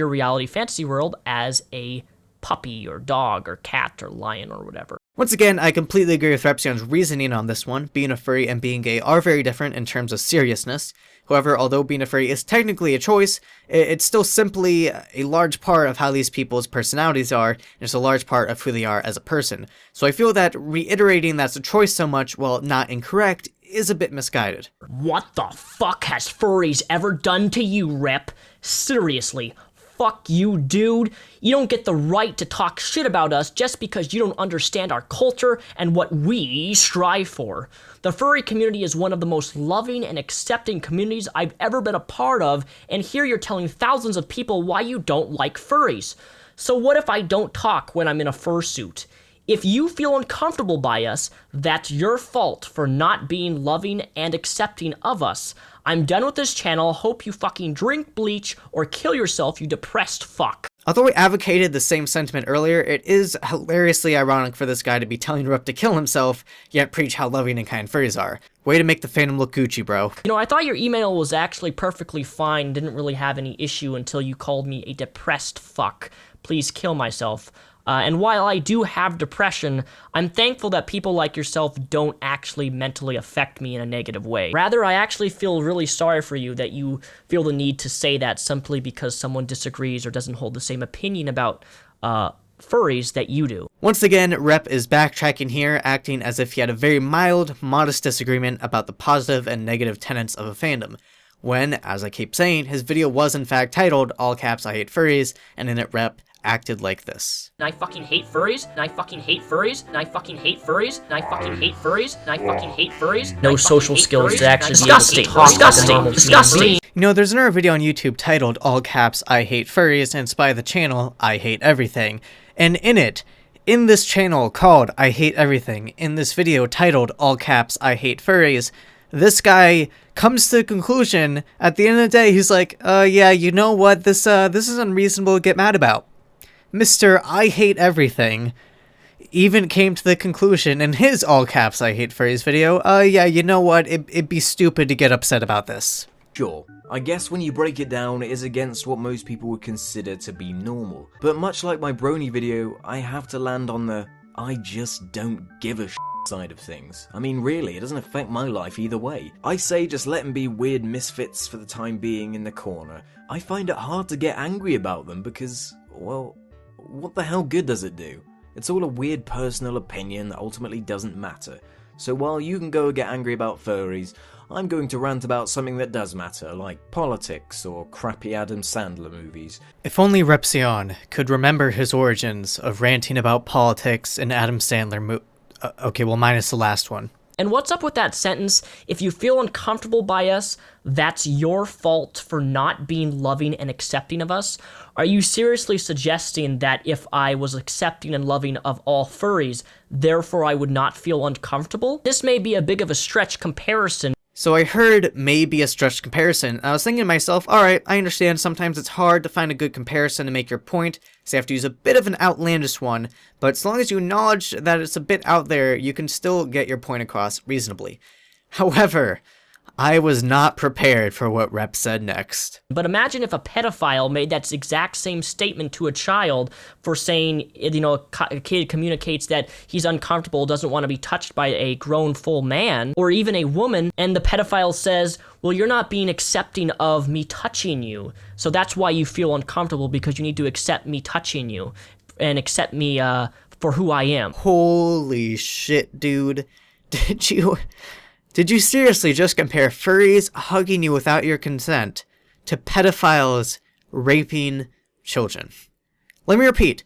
reality fantasy world as a puppy or dog or cat or lion or whatever. Once again, I completely agree with Repzion's reasoning on this one. Being a furry and being gay are very different in terms of seriousness. However, although being a furry is technically a choice, it's still simply a large part of how these people's personalities are, and it's a large part of who they are as a person. So I feel that reiterating that's a choice so much, while not incorrect, is a bit misguided. What the fuck has furries ever done to you, Rep? Seriously. Fuck you, dude. You don't get the right to talk shit about us just because you don't understand our culture and what we strive for. The furry community is one of the most loving and accepting communities I've ever been a part of, and here you're telling thousands of people why you don't like furries. So what if I don't talk when I'm in a fursuit? If you feel uncomfortable by us, that's your fault for not being loving and accepting of us. I'm done with this channel. Hope you fucking drink bleach or kill yourself, you depressed fuck. Although we advocated the same sentiment earlier, it is hilariously ironic for this guy to be telling Rep to kill himself, yet preach how loving and kind furries are. Way to make the fandom look Gucci, bro. You know, I thought your email was actually perfectly fine, didn't really have any issue until you called me a depressed fuck. Please kill myself. And while I do have depression, I'm thankful that people like yourself don't actually mentally affect me in a negative way. Rather, I actually feel really sorry for you that you feel the need to say that simply because someone disagrees or doesn't hold the same opinion about furries that you do. Once again, Rep is backtracking here, acting as if he had a very mild, modest disagreement about the positive and negative tenets of a fandom, when, as I keep saying, his video was in fact titled, all caps I hate furries, and in it Rep acted like this. And I fucking hate furries, and I fucking hate furries, and I fucking hate furries, and I fucking hate furries, and I fucking hate furries. No social skills to actually be able to talk like a normal human being. You know, there's another video on YouTube titled all caps I hate furries, and it's by the channel I Hate Everything. And in this channel called I Hate Everything, in this video titled all caps I hate furries, this guy comes to the conclusion at the end of the day, he's like, yeah, you know what, this is unreasonable to get mad about. Mr. I Hate Everything even came to the conclusion in his all caps I hate furries video, yeah, you know what, it'd be stupid to get upset about this. Sure, I guess when you break it down, it is against what most people would consider to be normal. But much like my brony video, I have to land on the I just don't give a side of things. I mean, really, it doesn't affect my life either way. I say just let them be weird misfits for the time being in the corner. I find it hard to get angry about them because, well, what the hell good does it do? It's all a weird personal opinion that ultimately doesn't matter. So while you can go get angry about furries, I'm going to rant about something that does matter, like politics or crappy Adam Sandler movies. If only Repzion could remember his origins of ranting about politics and Adam Sandler okay, well, minus the last one. And what's up with that sentence? If you feel uncomfortable by us, that's your fault for not being loving and accepting of us? Are you seriously suggesting that if I was accepting and loving of all furries, therefore I would not feel uncomfortable? This may be a big of a stretch comparison. So I heard maybe a stretched comparison. I was thinking to myself, alright, I understand sometimes it's hard to find a good comparison to make your point, so you have to use a bit of an outlandish one, but as long as you acknowledge that it's a bit out there, you can still get your point across reasonably. However, I was not prepared for what Rep said next. But imagine if a pedophile made that exact same statement to a child for saying, you know, a kid communicates that he's uncomfortable, doesn't want to be touched by a grown full man, or even a woman, and the pedophile says, well, you're not being accepting of me touching you, so that's why you feel uncomfortable, because you need to accept me touching you, and accept me for who I am. Holy shit, dude. Did you seriously just compare furries hugging you without your consent to pedophiles raping children? Let me repeat.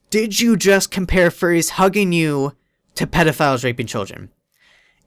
Did you just compare furries hugging you to pedophiles raping children?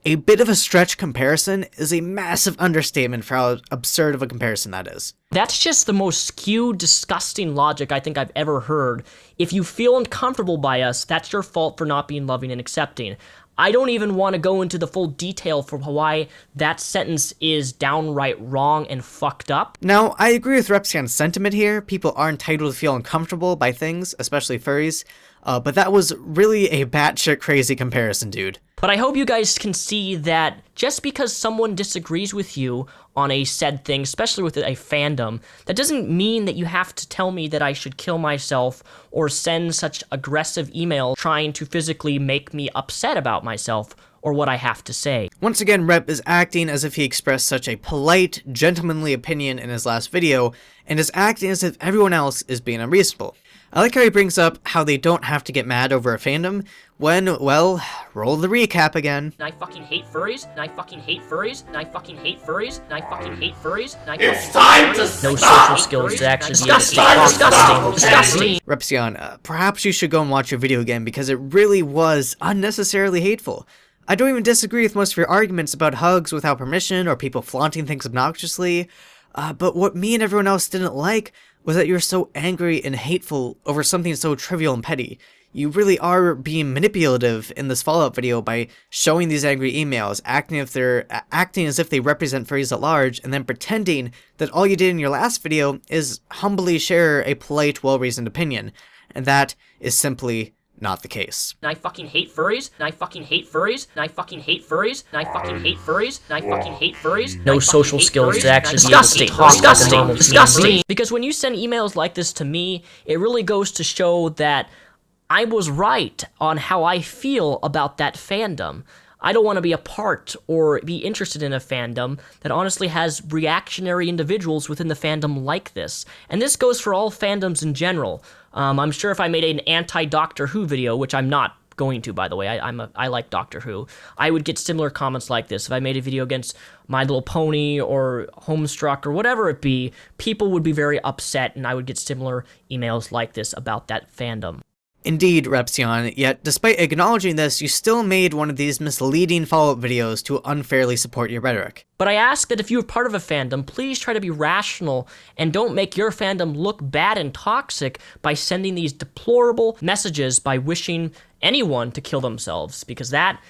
A bit of a stretch comparison is a massive understatement for how absurd of a comparison that is. That's just the most skewed, disgusting logic I think I've ever heard. If you feel uncomfortable by us, that's your fault for not being loving and accepting. I don't even want to go into the full detail for why that sentence is downright wrong and fucked up. Now, I agree with Repzion's sentiment here. People are entitled to feel uncomfortable by things, especially furries, but that was really a batshit crazy comparison, dude. But I hope you guys can see that just because someone disagrees with you on a said thing, especially with a fandom, that doesn't mean that you have to tell me that I should kill myself or send such aggressive email trying to physically make me upset about myself or what I have to say. Once again, Rep is acting as if he expressed such a polite, gentlemanly opinion in his last video, and is acting as if everyone else is being unreasonable. I like how he brings up how they don't have to get mad over a fandom when, well, roll the recap again. And I fucking hate furries, and I fucking hate furries, and I fucking hate furries, and I fucking hate furries, and I It's time to no stop! social skills to actually be Disgusting! Repzion, perhaps you should go and watch your video again because it really was unnecessarily hateful. I don't even disagree with most of your arguments about hugs without permission or people flaunting things obnoxiously, but what me and everyone else didn't like was that you're so angry and hateful over something so trivial and petty. You really are being manipulative in this Fallout video by showing these angry emails, acting as if they represent furries at large, and then pretending that all you did in your last video is humbly share a polite, well-reasoned opinion, and that is simply not the case. And I fucking hate furries, and I fucking hate furries, and I fucking hate furries, and I fucking hate furries, and I fucking hate furries. No social skills to actually disgusting. Because when you send emails like this to me, it really goes to show that I was right on how I feel about that fandom. I don't want to be a part or be interested in a fandom that honestly has reactionary individuals within the fandom like this. And this goes for all fandoms in general. I'm sure if I made an anti-Doctor Who video, which I'm not going to, by the way, I like Doctor Who, I would get similar comments like this. If I made a video against My Little Pony or Homestruck or whatever it be, people would be very upset and I would get similar emails like this about that fandom. Indeed, Repzion, yet despite acknowledging this, you still made one of these misleading follow-up videos to unfairly support your rhetoric. But I ask that if you're part of a fandom, please try to be rational and don't make your fandom look bad and toxic by sending these deplorable messages by wishing anyone to kill themselves, because that,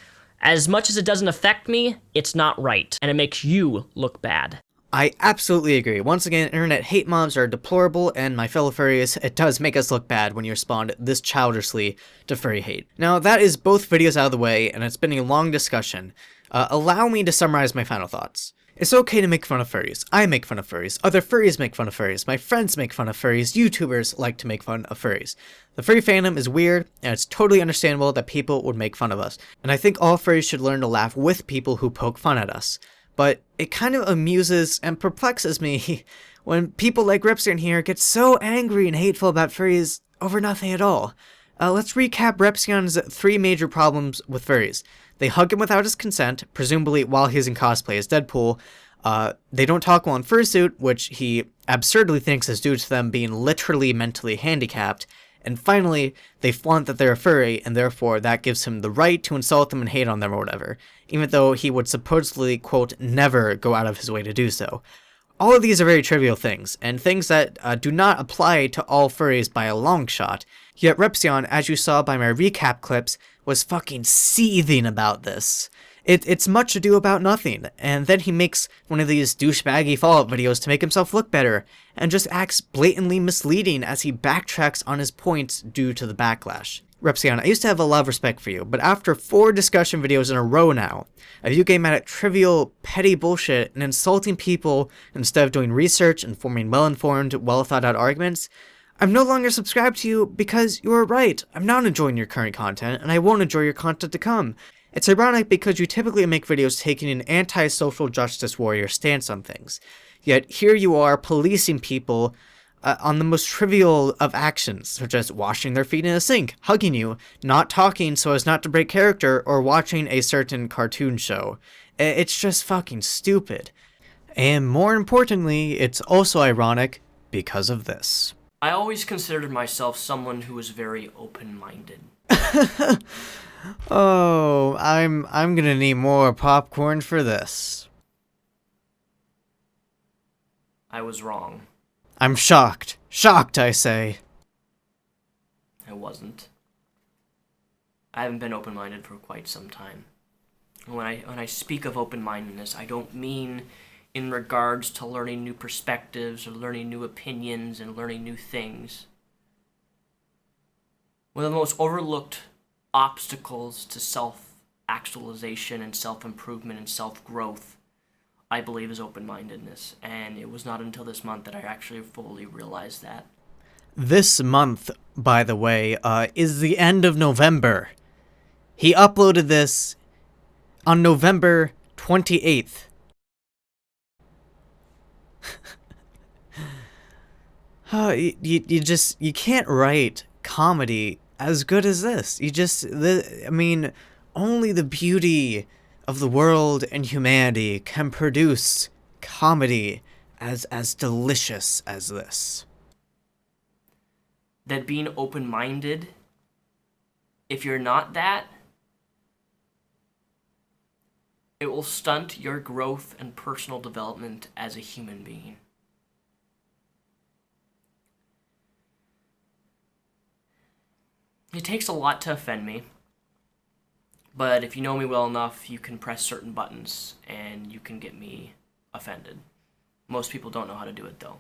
as much as it doesn't affect me, it's not right, and it makes you look bad. I absolutely agree. Once again, internet hate mobs are deplorable, and my fellow furries, it does make us look bad when you respond this childishly to furry hate. Now, that is both videos out of the way, and it's been a long discussion. Allow me to summarize my final thoughts. It's okay to make fun of furries. I make fun of furries. Other furries make fun of furries. My friends make fun of furries. YouTubers like to make fun of furries. The furry fandom is weird, and it's totally understandable that people would make fun of us. And I think all furries should learn to laugh with people who poke fun at us. But it kind of amuses and perplexes me when people like Repzion here get so angry and hateful about furries over nothing at all. Let's recap Repzion's 3 major problems with furries. They hug him without his consent, presumably while he's in cosplay as Deadpool. They don't talk while in fursuit, which he absurdly thinks is due to them being literally mentally handicapped. And finally, they flaunt that they're a furry, and therefore that gives him the right to insult them and hate on them or whatever, even though he would supposedly, quote, never go out of his way to do so. All of these are very trivial things, and things that do not apply to all furries by a long shot. Yet Repzion, as you saw by my recap clips, was fucking seething about this. It's much ado about nothing, and then he makes one of these douchebaggy follow-up videos to make himself look better, and just acts blatantly misleading as he backtracks on his points due to the backlash. Repzion, I used to have a lot of respect for you, but after 4 discussion videos in a row now, of you getting mad at trivial, petty bullshit and insulting people instead of doing research and forming well-informed, well-thought-out arguments, I'm no longer subscribed to you because you were right. I'm not enjoying your current content, and I won't enjoy your content to come. It's ironic because you typically make videos taking an anti-social justice warrior stance on things. Yet here you are policing people on the most trivial of actions, such as washing their feet in a sink, hugging you, not talking so as not to break character, or watching a certain cartoon show. It's just fucking stupid. And more importantly, it's also ironic because of this. I always considered myself someone who was very open-minded. Oh, I'm gonna need more popcorn for this. I was wrong. I'm shocked. Shocked, I say. I wasn't. I haven't been open-minded for quite some time. When I speak of open-mindedness, I don't mean in regards to learning new perspectives or learning new opinions and learning new things. One of the most overlooked obstacles to self-actualization and self-improvement and self-growth, I believe, is open-mindedness. And it was not until this month that I actually fully realized that. This month, by the way, is the end of November. He uploaded this on November 28th. You can't write comedy as good as this. I mean, only the beauty of the world and humanity can produce comedy as delicious as this. That being open-minded, if you're not that, it will stunt your growth and personal development as a human being. It takes a lot to offend me, but if you know me well enough, you can press certain buttons and you can get me offended. Most people don't know how to do it, though.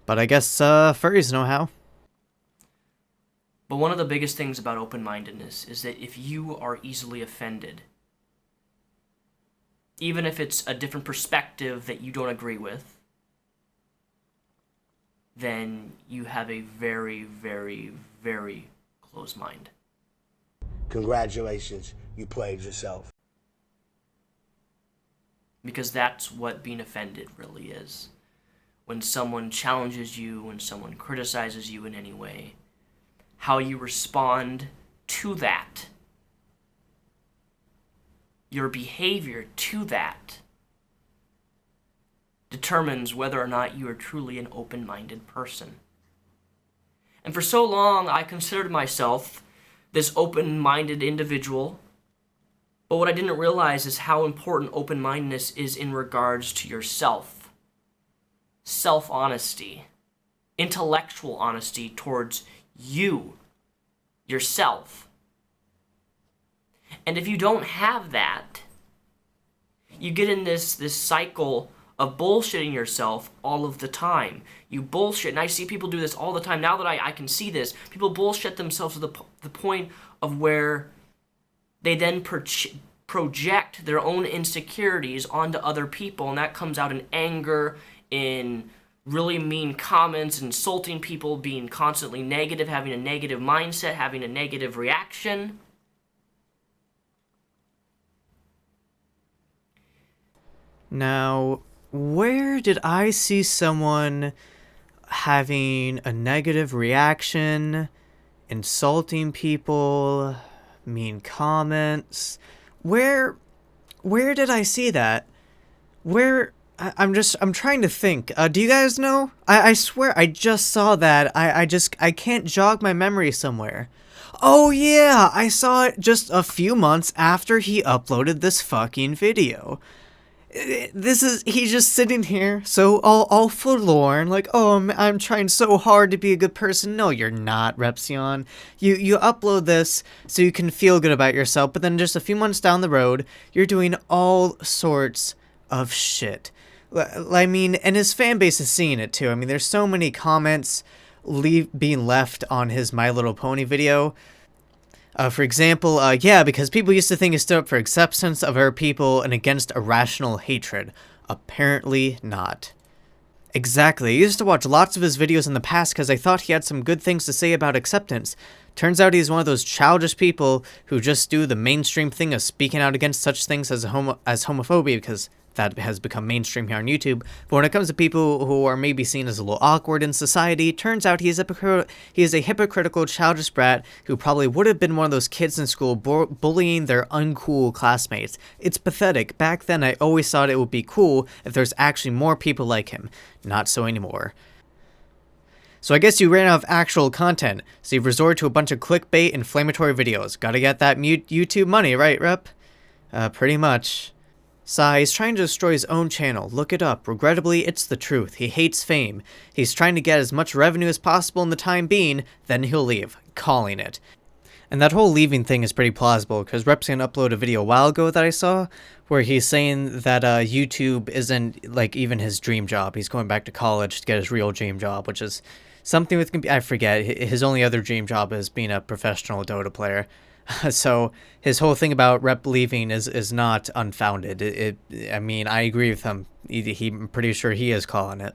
But I guess furries know how. But one of the biggest things about open-mindedness is that if you are easily offended, even if it's a different perspective that you don't agree with, then you have a very, very, very closed mind. Congratulations, you played yourself. Because that's what being offended really is. When someone challenges you, when someone criticizes you in any way, how you respond to that, your behavior to that, determines whether or not you are truly an open-minded person. And for so long, I considered myself this open-minded individual. But what I didn't realize is how important open-mindedness is in regards to yourself. Self-honesty. Intellectual honesty towards you. Yourself. And if you don't have that, you get in this cycle of bullshitting yourself all of the time. You bullshit, and I see people do this all the time. Now that I can see this, people bullshit themselves to the point of where they then project their own insecurities onto other people, and that comes out in anger, in really mean comments, insulting people, being constantly negative, having a negative mindset, having a negative reaction. Now, where did I see someone having a negative reaction, insulting people, mean comments? Where did I see that? I'm trying to think. Do you guys know? I swear I just saw that. I can't jog my memory somewhere. Oh yeah, I saw it just a few months after he uploaded this fucking video. He's just sitting here, so all forlorn, like, oh, I'm trying so hard to be a good person. No, you're not, Repzion. You upload this so you can feel good about yourself, but then just a few months down the road, you're doing all sorts of shit. I mean, and his fan base is seeing it too. I mean, there's so many comments being left on his My Little Pony video. For example, yeah, because people used to think he stood up for acceptance of our people and against irrational hatred. Apparently not. Exactly, I used to watch lots of his videos in the past because I thought he had some good things to say about acceptance. Turns out he's one of those childish people who just do the mainstream thing of speaking out against such things as homophobia, because that has become mainstream here on YouTube. But when it comes to people who are maybe seen as a little awkward in society, turns out he is a hypocritical, childish brat who probably would have been one of those kids in school bullying their uncool classmates. It's pathetic. Back then, I always thought it would be cool if there's actually more people like him. Not so anymore. So I guess you ran out of actual content, so you've resorted to a bunch of clickbait, inflammatory videos. Gotta get that YouTube money, right, Rep? Pretty much. Sigh, he's trying to destroy his own channel. Look it up. Regrettably, it's the truth. He hates fame. He's trying to get as much revenue as possible in the time being, then he'll leave. Calling it. And that whole leaving thing is pretty plausible, because Repzion uploaded a video a while ago that I saw, where he's saying that YouTube isn't, like, even his dream job. He's going back to college to get his real dream job, which is something with, I forget, his only other dream job is being a professional Dota player. So his whole thing about Rep leaving is not unfounded. I mean, I agree with him. I'm pretty sure he is calling it.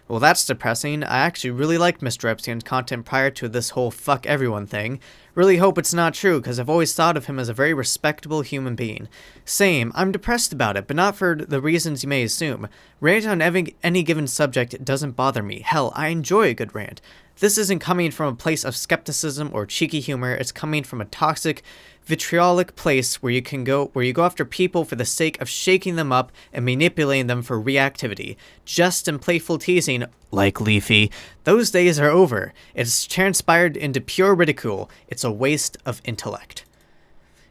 Well, that's depressing. I actually really liked MrRepzion's content prior to this whole fuck everyone thing. Really hope it's not true, because I've always thought of him as a very respectable human being. Same, I'm depressed about it, but not for the reasons you may assume. Rant on any given subject doesn't bother me. Hell, I enjoy a good rant. This isn't coming from a place of skepticism or cheeky humor. It's coming from a toxic, vitriolic place where you go after people for the sake of shaking them up and manipulating them for reactivity. Jest and playful teasing, like Leafy, those days are over. It's transpired into pure ridicule. It's a waste of intellect.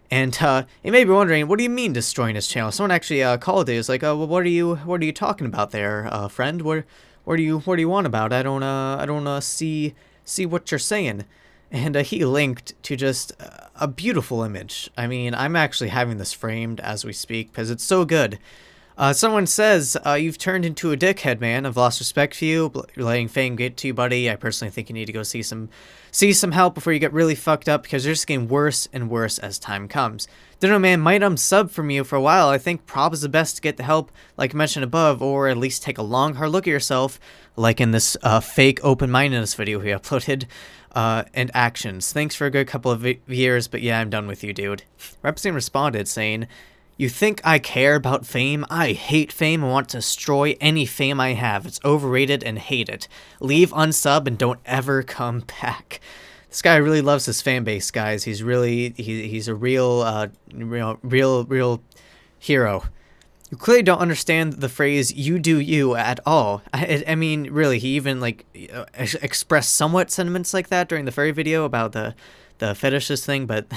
And you may be wondering, what do you mean destroying his channel? Someone actually called it. It's like, well, what are you talking about there, friend? What do you want about? I don't see what you're saying. And he linked to just a beautiful image. I mean, I'm actually having this framed as we speak because it's so good. Someone says, you've turned into a dickhead, man. I've lost respect for you. You're letting fame get to you, buddy. I personally think you need to go see some help before you get really fucked up, because you're just getting worse and worse as time comes. Don't know, man. Might unsub from you for a while. I think probably the best to get the help, like mentioned above, or at least take a long, hard look at yourself, like in this fake open-mindedness video he uploaded, and actions. Thanks for a good couple of years, but yeah, I'm done with you, dude. Repzion responded, saying, you think I care about fame? I hate fame and want to destroy any fame I have. It's overrated and hate it. Leave, unsub, and don't ever come back. This guy really loves his fan base, guys. He's a real hero. You clearly don't understand the phrase "you do you" at all. I mean, really, he even like expressed somewhat sentiments like that during the furry video about the fetishes thing, but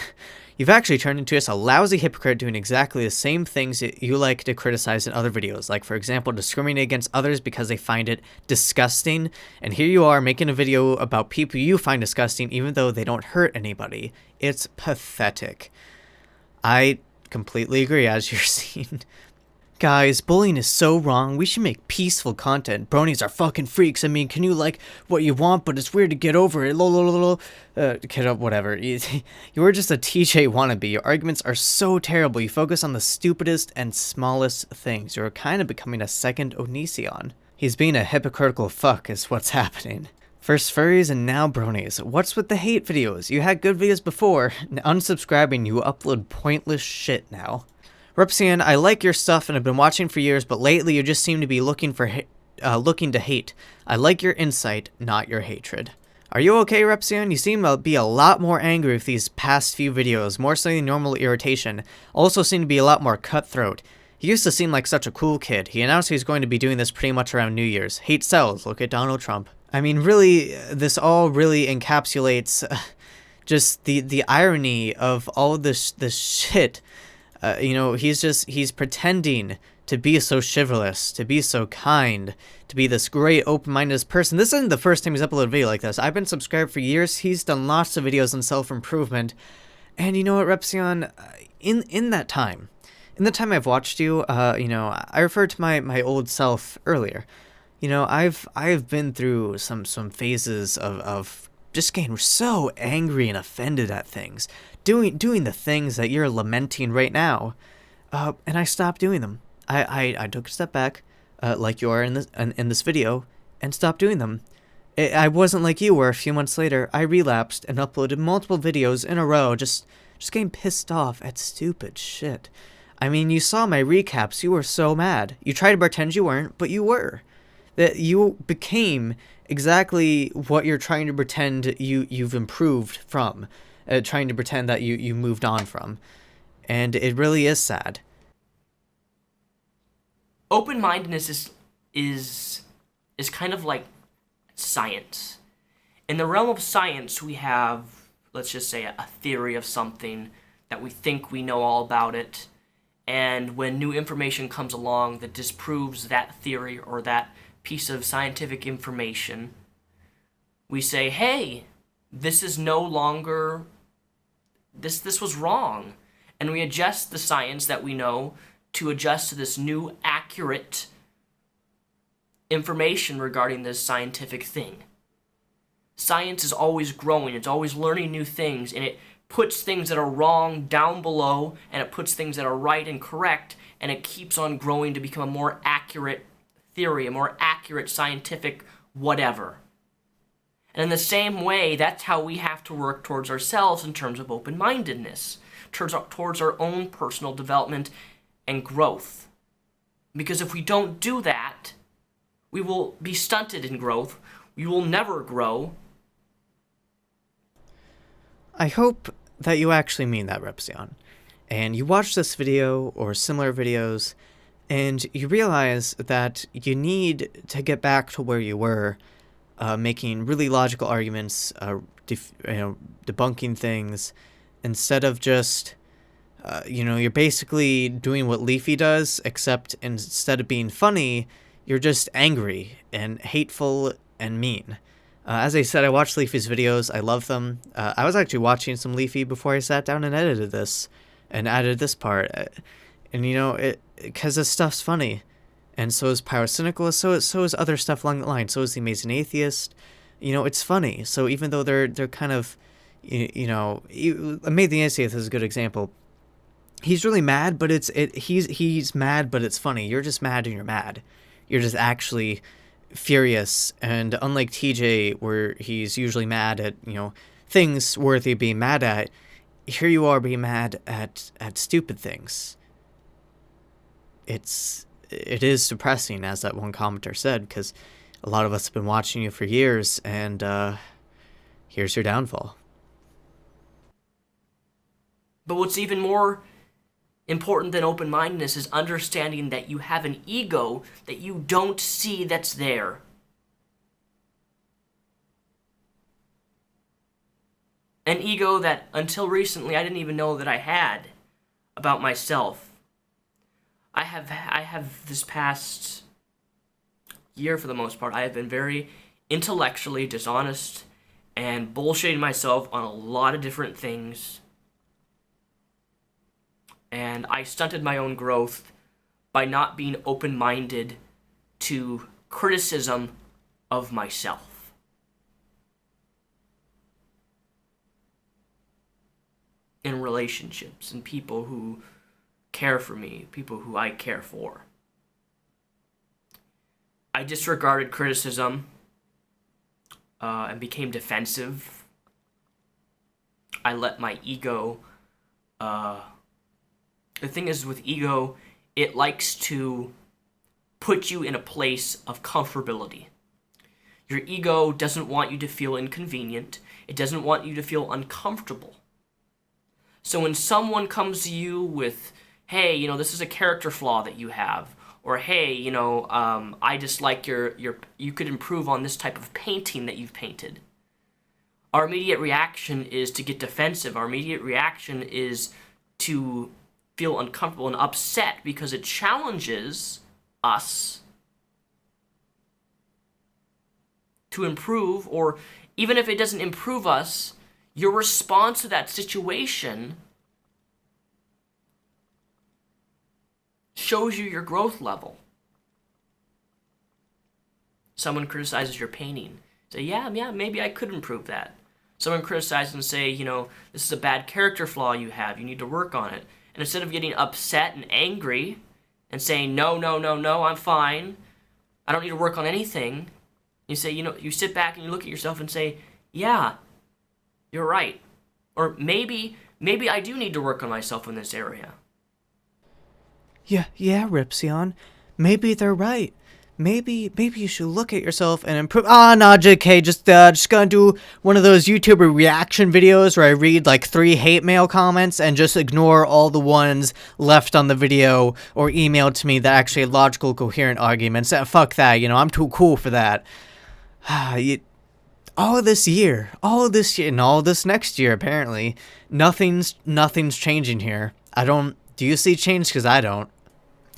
you've actually turned into just a lousy hypocrite doing exactly the same things that you like to criticize in other videos, like, for example, discriminating against others because they find it disgusting, and here you are making a video about people you find disgusting even though they don't hurt anybody. It's pathetic. I completely agree, as you're seeing. Guys, bullying is so wrong. We should make peaceful content. Bronies are fucking freaks. I mean, can you like what you want, but it's weird to get over it. Get up, whatever. You are just a TJ wannabe. Your arguments are so terrible. You focus on the stupidest and smallest things. You're kind of becoming a second Onision. He's being a hypocritical fuck is what's happening. First furries and now bronies. What's with the hate videos? You had good videos before. Unsubscribing, you upload pointless shit now. Repzion, I like your stuff and I've been watching for years, but lately you just seem to be looking to hate. I like your insight, not your hatred. Are you okay, Repzion? You seem to be a lot more angry with these past few videos, more so than normal irritation. Also seem to be a lot more cutthroat. He used to seem like such a cool kid. He announced he's going to be doing this pretty much around New Year's. Hate sells. Look at Donald Trump. I mean, really, this all really encapsulates just the irony of all this shit. You know, he's pretending to be so chivalrous, to be so kind, to be this great open-minded person. This isn't the first time he's uploaded a video like this. I've been subscribed for years. He's done lots of videos on self-improvement. And you know what, Repzion, in that time, in the time I've watched you, you know, I referred to my old self earlier. You know, I've been through some phases of just getting so angry and offended at things. Doing the things that you're lamenting right now, and I stopped doing them. I took a step back, like you are in this video, and stopped doing them. I wasn't like you, where a few months later I relapsed and uploaded multiple videos in a row, just getting pissed off at stupid shit. I mean, you saw my recaps. You were so mad. You tried to pretend you weren't, but you were. That you became exactly what you're trying to pretend you've improved from. Trying to pretend that you moved on from. And it really is sad. Open-mindedness is kind of like science. In the realm of science, we have, let's just say, a theory of something that we think we know all about it, and when new information comes along that disproves that theory or that piece of scientific information, we say, hey, this is no longer... This was wrong, and we adjust the science that we know to adjust to this new accurate information regarding this scientific thing. Science is always growing, it's always learning new things, and it puts things that are wrong down below, and it puts things that are right and correct, and it keeps on growing to become a more accurate theory, a more accurate scientific whatever. And in the same way, that's how we have to work towards ourselves in terms of open-mindedness, towards our own personal development and growth. Because if we don't do that, we will be stunted in growth. We will never grow. I hope that you actually mean that, Repzion. And you watch this video or similar videos, and you realize that you need to get back to where you were, making really logical arguments, debunking things, instead of just, you're basically doing what Leafy does, except instead of being funny, you're just angry and hateful and mean. As I said, I watched Leafy's videos. I love them. I was actually watching some Leafy before I sat down and edited this, and added this part. And, because this stuff's funny. And so is Pyrocynical, so is other stuff along the line. So is The Amazing Atheist. It's funny. So even though they're kind of, Amazing Atheist is a good example. He's really mad, but he's mad, but it's funny. You're just mad and you're mad. You're just actually furious. And unlike TJ, where he's usually mad at, things worthy of being mad at, here you are being mad at stupid things. It is depressing, as that one commenter said, because a lot of us have been watching you for years, and here's your downfall. But what's even more important than open-mindedness is understanding that you have an ego that you don't see that's there. An ego that, until recently, I didn't even know that I had about myself. I have this past year, for the most part, I have been very intellectually dishonest and bullshitting myself on a lot of different things. And I stunted my own growth by not being open-minded to criticism of myself. In relationships and people who care for me, people who I care for. I disregarded criticism and became defensive. I let my ego... The thing is with ego, it likes to put you in a place of comfortability. Your ego doesn't want you to feel inconvenient. It doesn't want you to feel uncomfortable. So when someone comes to you with, hey, you know, this is a character flaw that you have, or hey, you know, I dislike you could improve on this type of painting that you've painted. Our immediate reaction is to get defensive. Our immediate reaction is to feel uncomfortable and upset because it challenges us to improve, or even if it doesn't improve us, your response to that situation shows you your growth level. Someone criticizes your painting. Say, yeah, maybe I could improve that. Someone criticizes and say, you know, this is a bad character flaw you have. You need to work on it. And instead of getting upset and angry and saying, no, I'm fine, I don't need to work on anything, you say, you know, you sit back and you look at yourself and say, yeah, you're right. Or maybe I do need to work on myself in this area. Yeah, Repzion. Maybe they're right. Maybe you should look at yourself and improve. No, JK, just gonna do one of those YouTuber reaction videos where I read like 3 hate mail comments and just ignore all the ones left on the video or emailed to me that actually had logical, coherent arguments. Fuck that, you know, I'm too cool for that. All this year, and all this next year, apparently, nothing's changing here. Do you see change? Because I don't.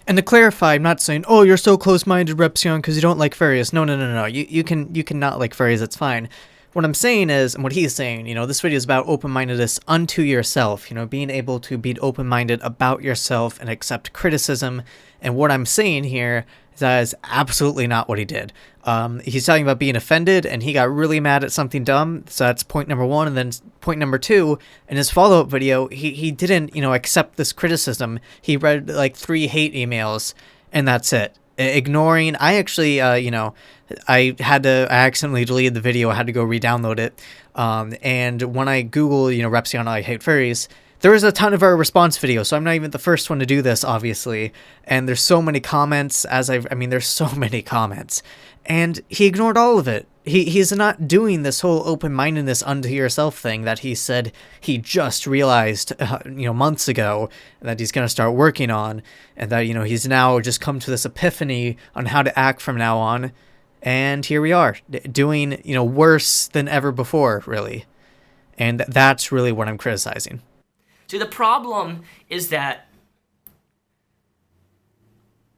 And to clarify, I'm not saying, oh, you're so close-minded, Repzion, because you don't like furries. No. You can not like furries, it's fine. What I'm saying is, and what he's saying, you know, this video is about open-mindedness unto yourself, you know, being able to be open-minded about yourself and accept criticism. And what I'm saying here is that is absolutely not what he did. He's talking about being offended, and he got really mad at something dumb, so that's point number 1. And then point number 2, in his follow-up video, he didn't, you know, accept this criticism. He read, like, 3 hate emails, and that's it. Ignoring, I actually, you know, I accidentally deleted the video, I had to go re-download it, and when I Google, you know, Repzion, I hate furries, there was a ton of our response videos, so I'm not even the first one to do this, obviously, and there's so many comments, there's so many comments, and he ignored all of it. He's not doing this whole open-mindedness unto yourself thing that he said he just realized, you know, months ago, that he's going to start working on, and that, you know, he's now just come to this epiphany on how to act from now on, and here we are, doing, you know, worse than ever before, really, and that's really what I'm criticizing. See, the problem is that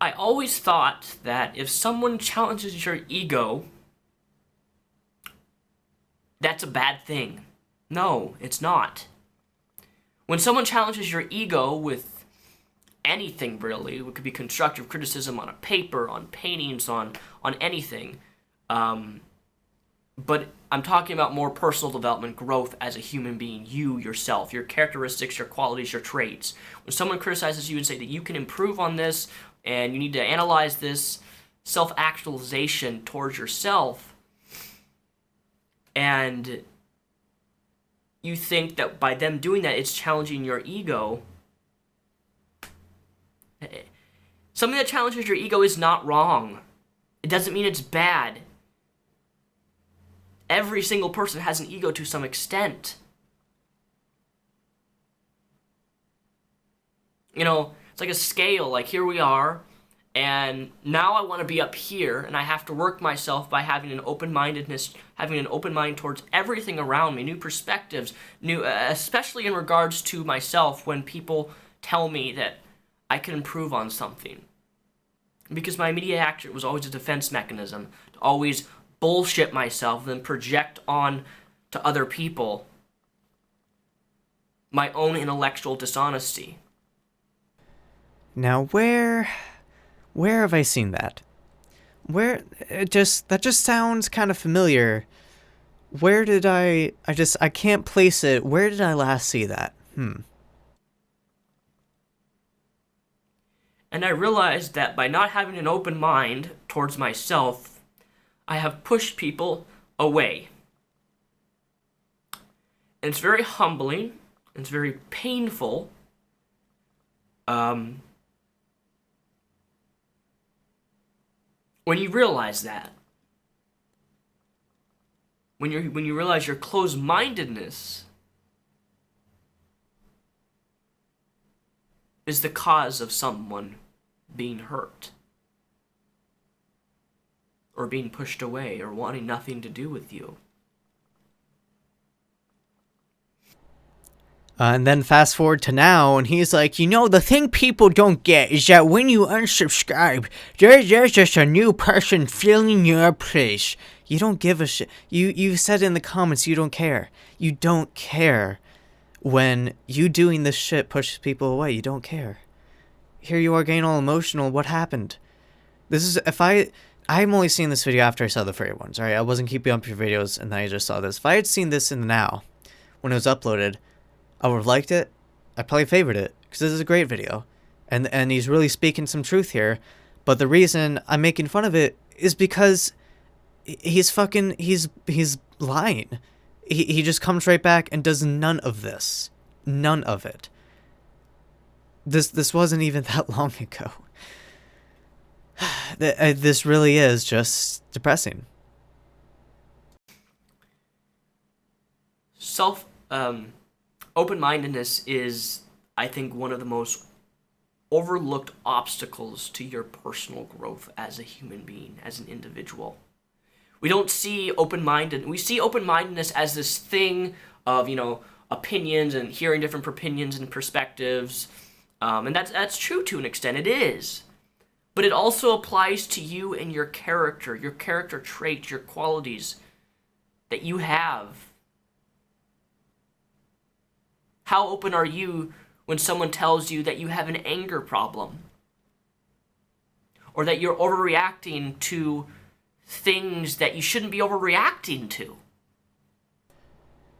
I always thought that if someone challenges your ego, that's a bad thing. No, it's not. When someone challenges your ego with anything, really, it could be constructive criticism on a paper, on paintings, on anything, but I'm talking about more personal development, growth as a human being, you, yourself, your characteristics, your qualities, your traits. When someone criticizes you and say that you can improve on this and you need to analyze this, self-actualization towards yourself, and you think that by them doing that, it's challenging your ego. Something that challenges your ego is not wrong. It doesn't mean it's bad. Every single person has an ego to some extent. You know, it's like a scale. Like, here we are, and now I want to be up here, and I have to work myself by having an open-mindedness, having an open mind towards everything around me, new perspectives, new, especially in regards to myself when people tell me that I can improve on something. Because my immediate action was always a defense mechanism, to always bullshit myself, then project on to other people my own intellectual dishonesty. Now, where have I seen that? That just sounds kind of familiar. Where did I can't place it. Where did I last see that? And I realized that by not having an open mind towards myself, I have pushed people away. And it's very humbling, it's very painful. When you realize that, when you realize your closed-mindedness is the cause of someone being hurt, or being pushed away, or wanting nothing to do with you. And then fast forward to now, and he's like, you know, the thing people don't get is that when you unsubscribe, there's just a new person filling your place. You don't give a shit. You said in the comments you don't care. You don't care when you doing this shit pushes people away. You don't care. Here you are getting all emotional. What happened? This is, I'm only seeing this video after I saw the furry ones, alright? I wasn't keeping up your videos, and then I just saw this. If I had seen this in the now, when it was uploaded, I would have liked it. I probably favored it, because this is a great video. And he's really speaking some truth here. But the reason I'm making fun of it is because he's lying. He just comes right back and does none of this. None of it. This wasn't even that long ago. This really is just depressing. Open-mindedness is, I think, one of the most overlooked obstacles to your personal growth as a human being, as an individual. We don't see we see open-mindedness as this thing of, you know, opinions and hearing different opinions and perspectives, and that's true to an extent. It is. But it also applies to you and your character traits, your qualities that you have. How open are you when someone tells you that you have an anger problem? Or that you're overreacting to things that you shouldn't be overreacting to?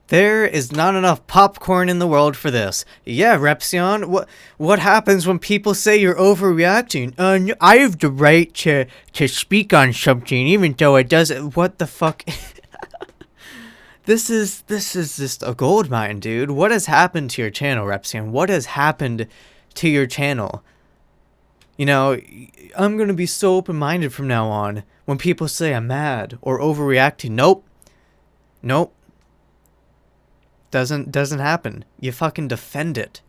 There is not enough popcorn in the world for this. Yeah, Repzion, what happens when people say you're overreacting? I have the right to speak on something even though it doesn't. What the fuck? This is just a gold mine, dude. What has happened to your channel, Repzion? What has happened to your channel? You know, I'm gonna be so open-minded from now on when people say I'm mad or overreacting. Nope. Doesn't happen. You fucking defend it.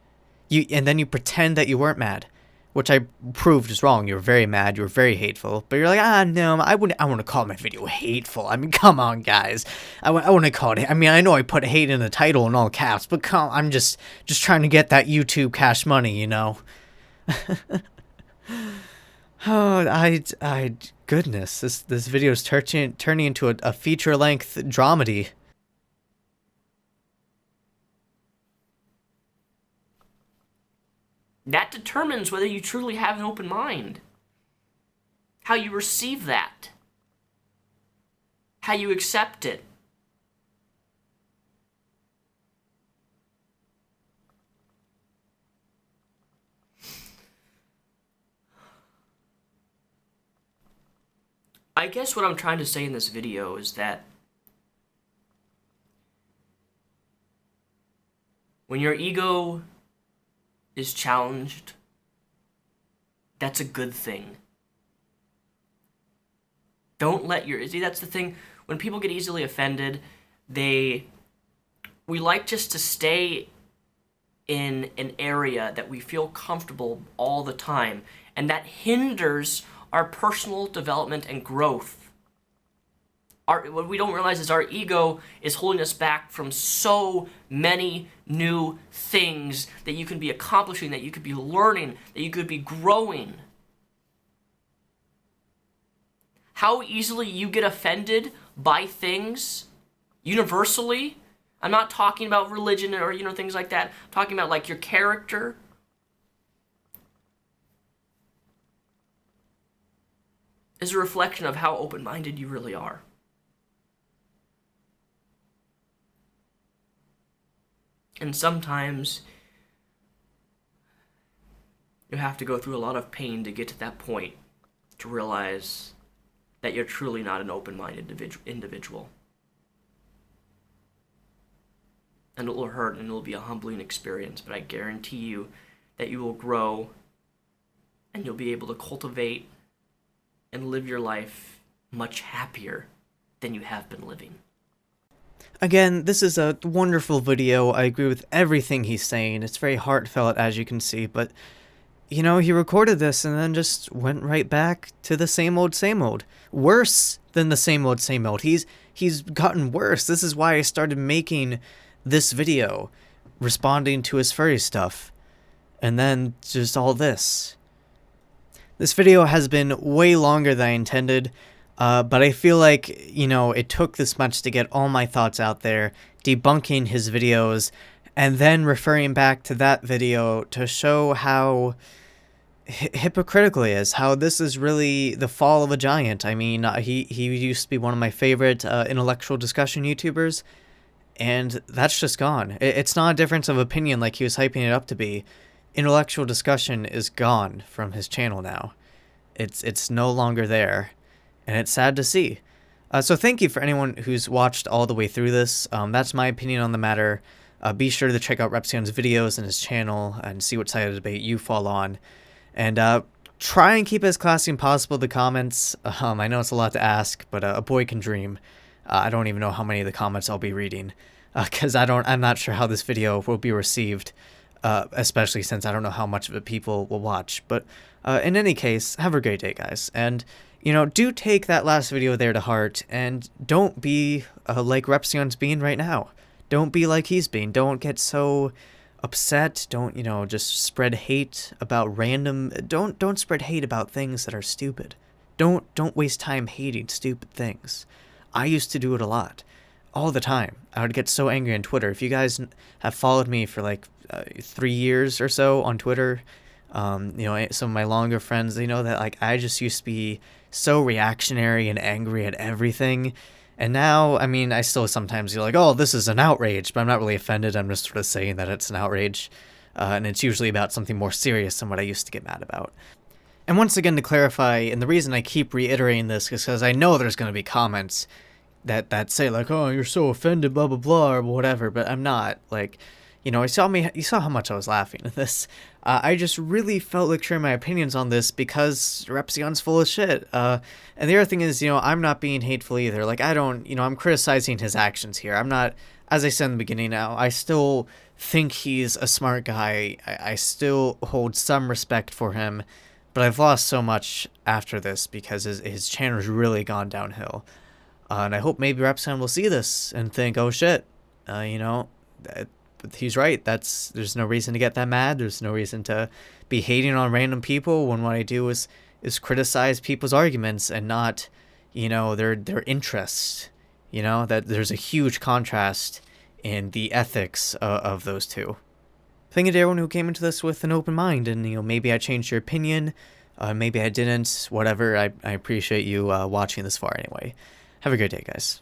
And then you pretend that you weren't mad, which I proved is wrong. You were very mad. You were very hateful. But you're like, no, I want to call my video hateful. I mean, come on, guys. I want to call it. I mean, I know I put hate in the title in all caps, but I'm just trying to get that YouTube cash money, you know. Oh, goodness, this video is turning into a feature-length dramedy. That determines whether you truly have an open mind. How you receive that. How you accept it. I guess what I'm trying to say in this video is that when your ego is challenged, that's a good thing. Don't let your... See, that's the thing. When people get easily offended, we like just to stay in an area that we feel comfortable all the time, and that hinders our personal development and growth. What we don't realize is our ego is holding us back from so many new things that you can be accomplishing, that you could be learning, that you could be growing. How easily you get offended by things universally. I'm not talking about religion or, things like that. I'm talking about like your character. Is a reflection of how open-minded you really are. And sometimes you have to go through a lot of pain to get to that point, to realize that you're truly not an open-minded individual. And it will hurt, and it will be a humbling experience, but I guarantee you that you will grow, and you'll be able to cultivate and live your life much happier than you have been living. Again, this is a wonderful video. I agree with everything he's saying. It's very heartfelt, as you can see, but, he recorded this and then just went right back to the same old, same old. Worse than the same old, same old. He's gotten worse. This is why I started making this video, responding to his furry stuff. And then just all this. This video has been way longer than I intended. But I feel like, it took this much to get all my thoughts out there, debunking his videos, and then referring back to that video to show how hypocritical he is, how this is really the fall of a giant. I mean, he used to be one of my favorite intellectual discussion YouTubers, and that's just gone. It's not a difference of opinion like he was hyping it up to be. Intellectual discussion is gone from his channel now. It's no longer there. And it's sad to see. So thank you for anyone who's watched all the way through this. That's my opinion on the matter. Be sure to check out Repzion's videos and his channel and see what side of the debate you fall on. And try and keep it as classy as possible, the comments. I know it's a lot to ask, but a boy can dream. I don't even know how many of the comments I'll be reading. Because I'm not sure how this video will be received. Especially since I don't know how much of it people will watch. But in any case, have a great day, guys. And do take that last video there to heart, and don't be like Repzion's being right now. Don't be like he's being. Don't get so upset. Don't, just spread hate about random... Don't spread hate about things that are stupid. Don't waste time hating stupid things. I used to do it a lot. All the time. I would get so angry on Twitter. If you guys have followed me for like 3 years or so on Twitter, some of my longer friends, they know that like I just used to be so reactionary and angry at everything. And now, I mean, I still sometimes feel like, oh, this is an outrage, but I'm not really offended. I'm just sort of saying that it's an outrage. And it's usually about something more serious than what I used to get mad about. And once again, to clarify, and the reason I keep reiterating this is because I know there's going to be comments that say like, oh, you're so offended, blah, blah, blah, or whatever, but I'm not. Like, you saw how much I was laughing at this. I just really felt like sharing my opinions on this because Repzion's full of shit. And the other thing is, I'm not being hateful either. Like, I'm criticizing his actions here. I'm not, as I said in the beginning now, I still think he's a smart guy. I still hold some respect for him, but I've lost so much after this because his channel's really gone downhill. And I hope maybe Repzion will see this and think, oh shit, he's right. There's no reason to get that mad. There's no reason to be hating on random people when what I do is criticize people's arguments and not, their interests. That there's a huge contrast in the ethics of those two. Thank you to everyone who came into this with an open mind, and maybe I changed your opinion, maybe I didn't. Whatever. I appreciate you watching this far anyway. Have a great day, guys.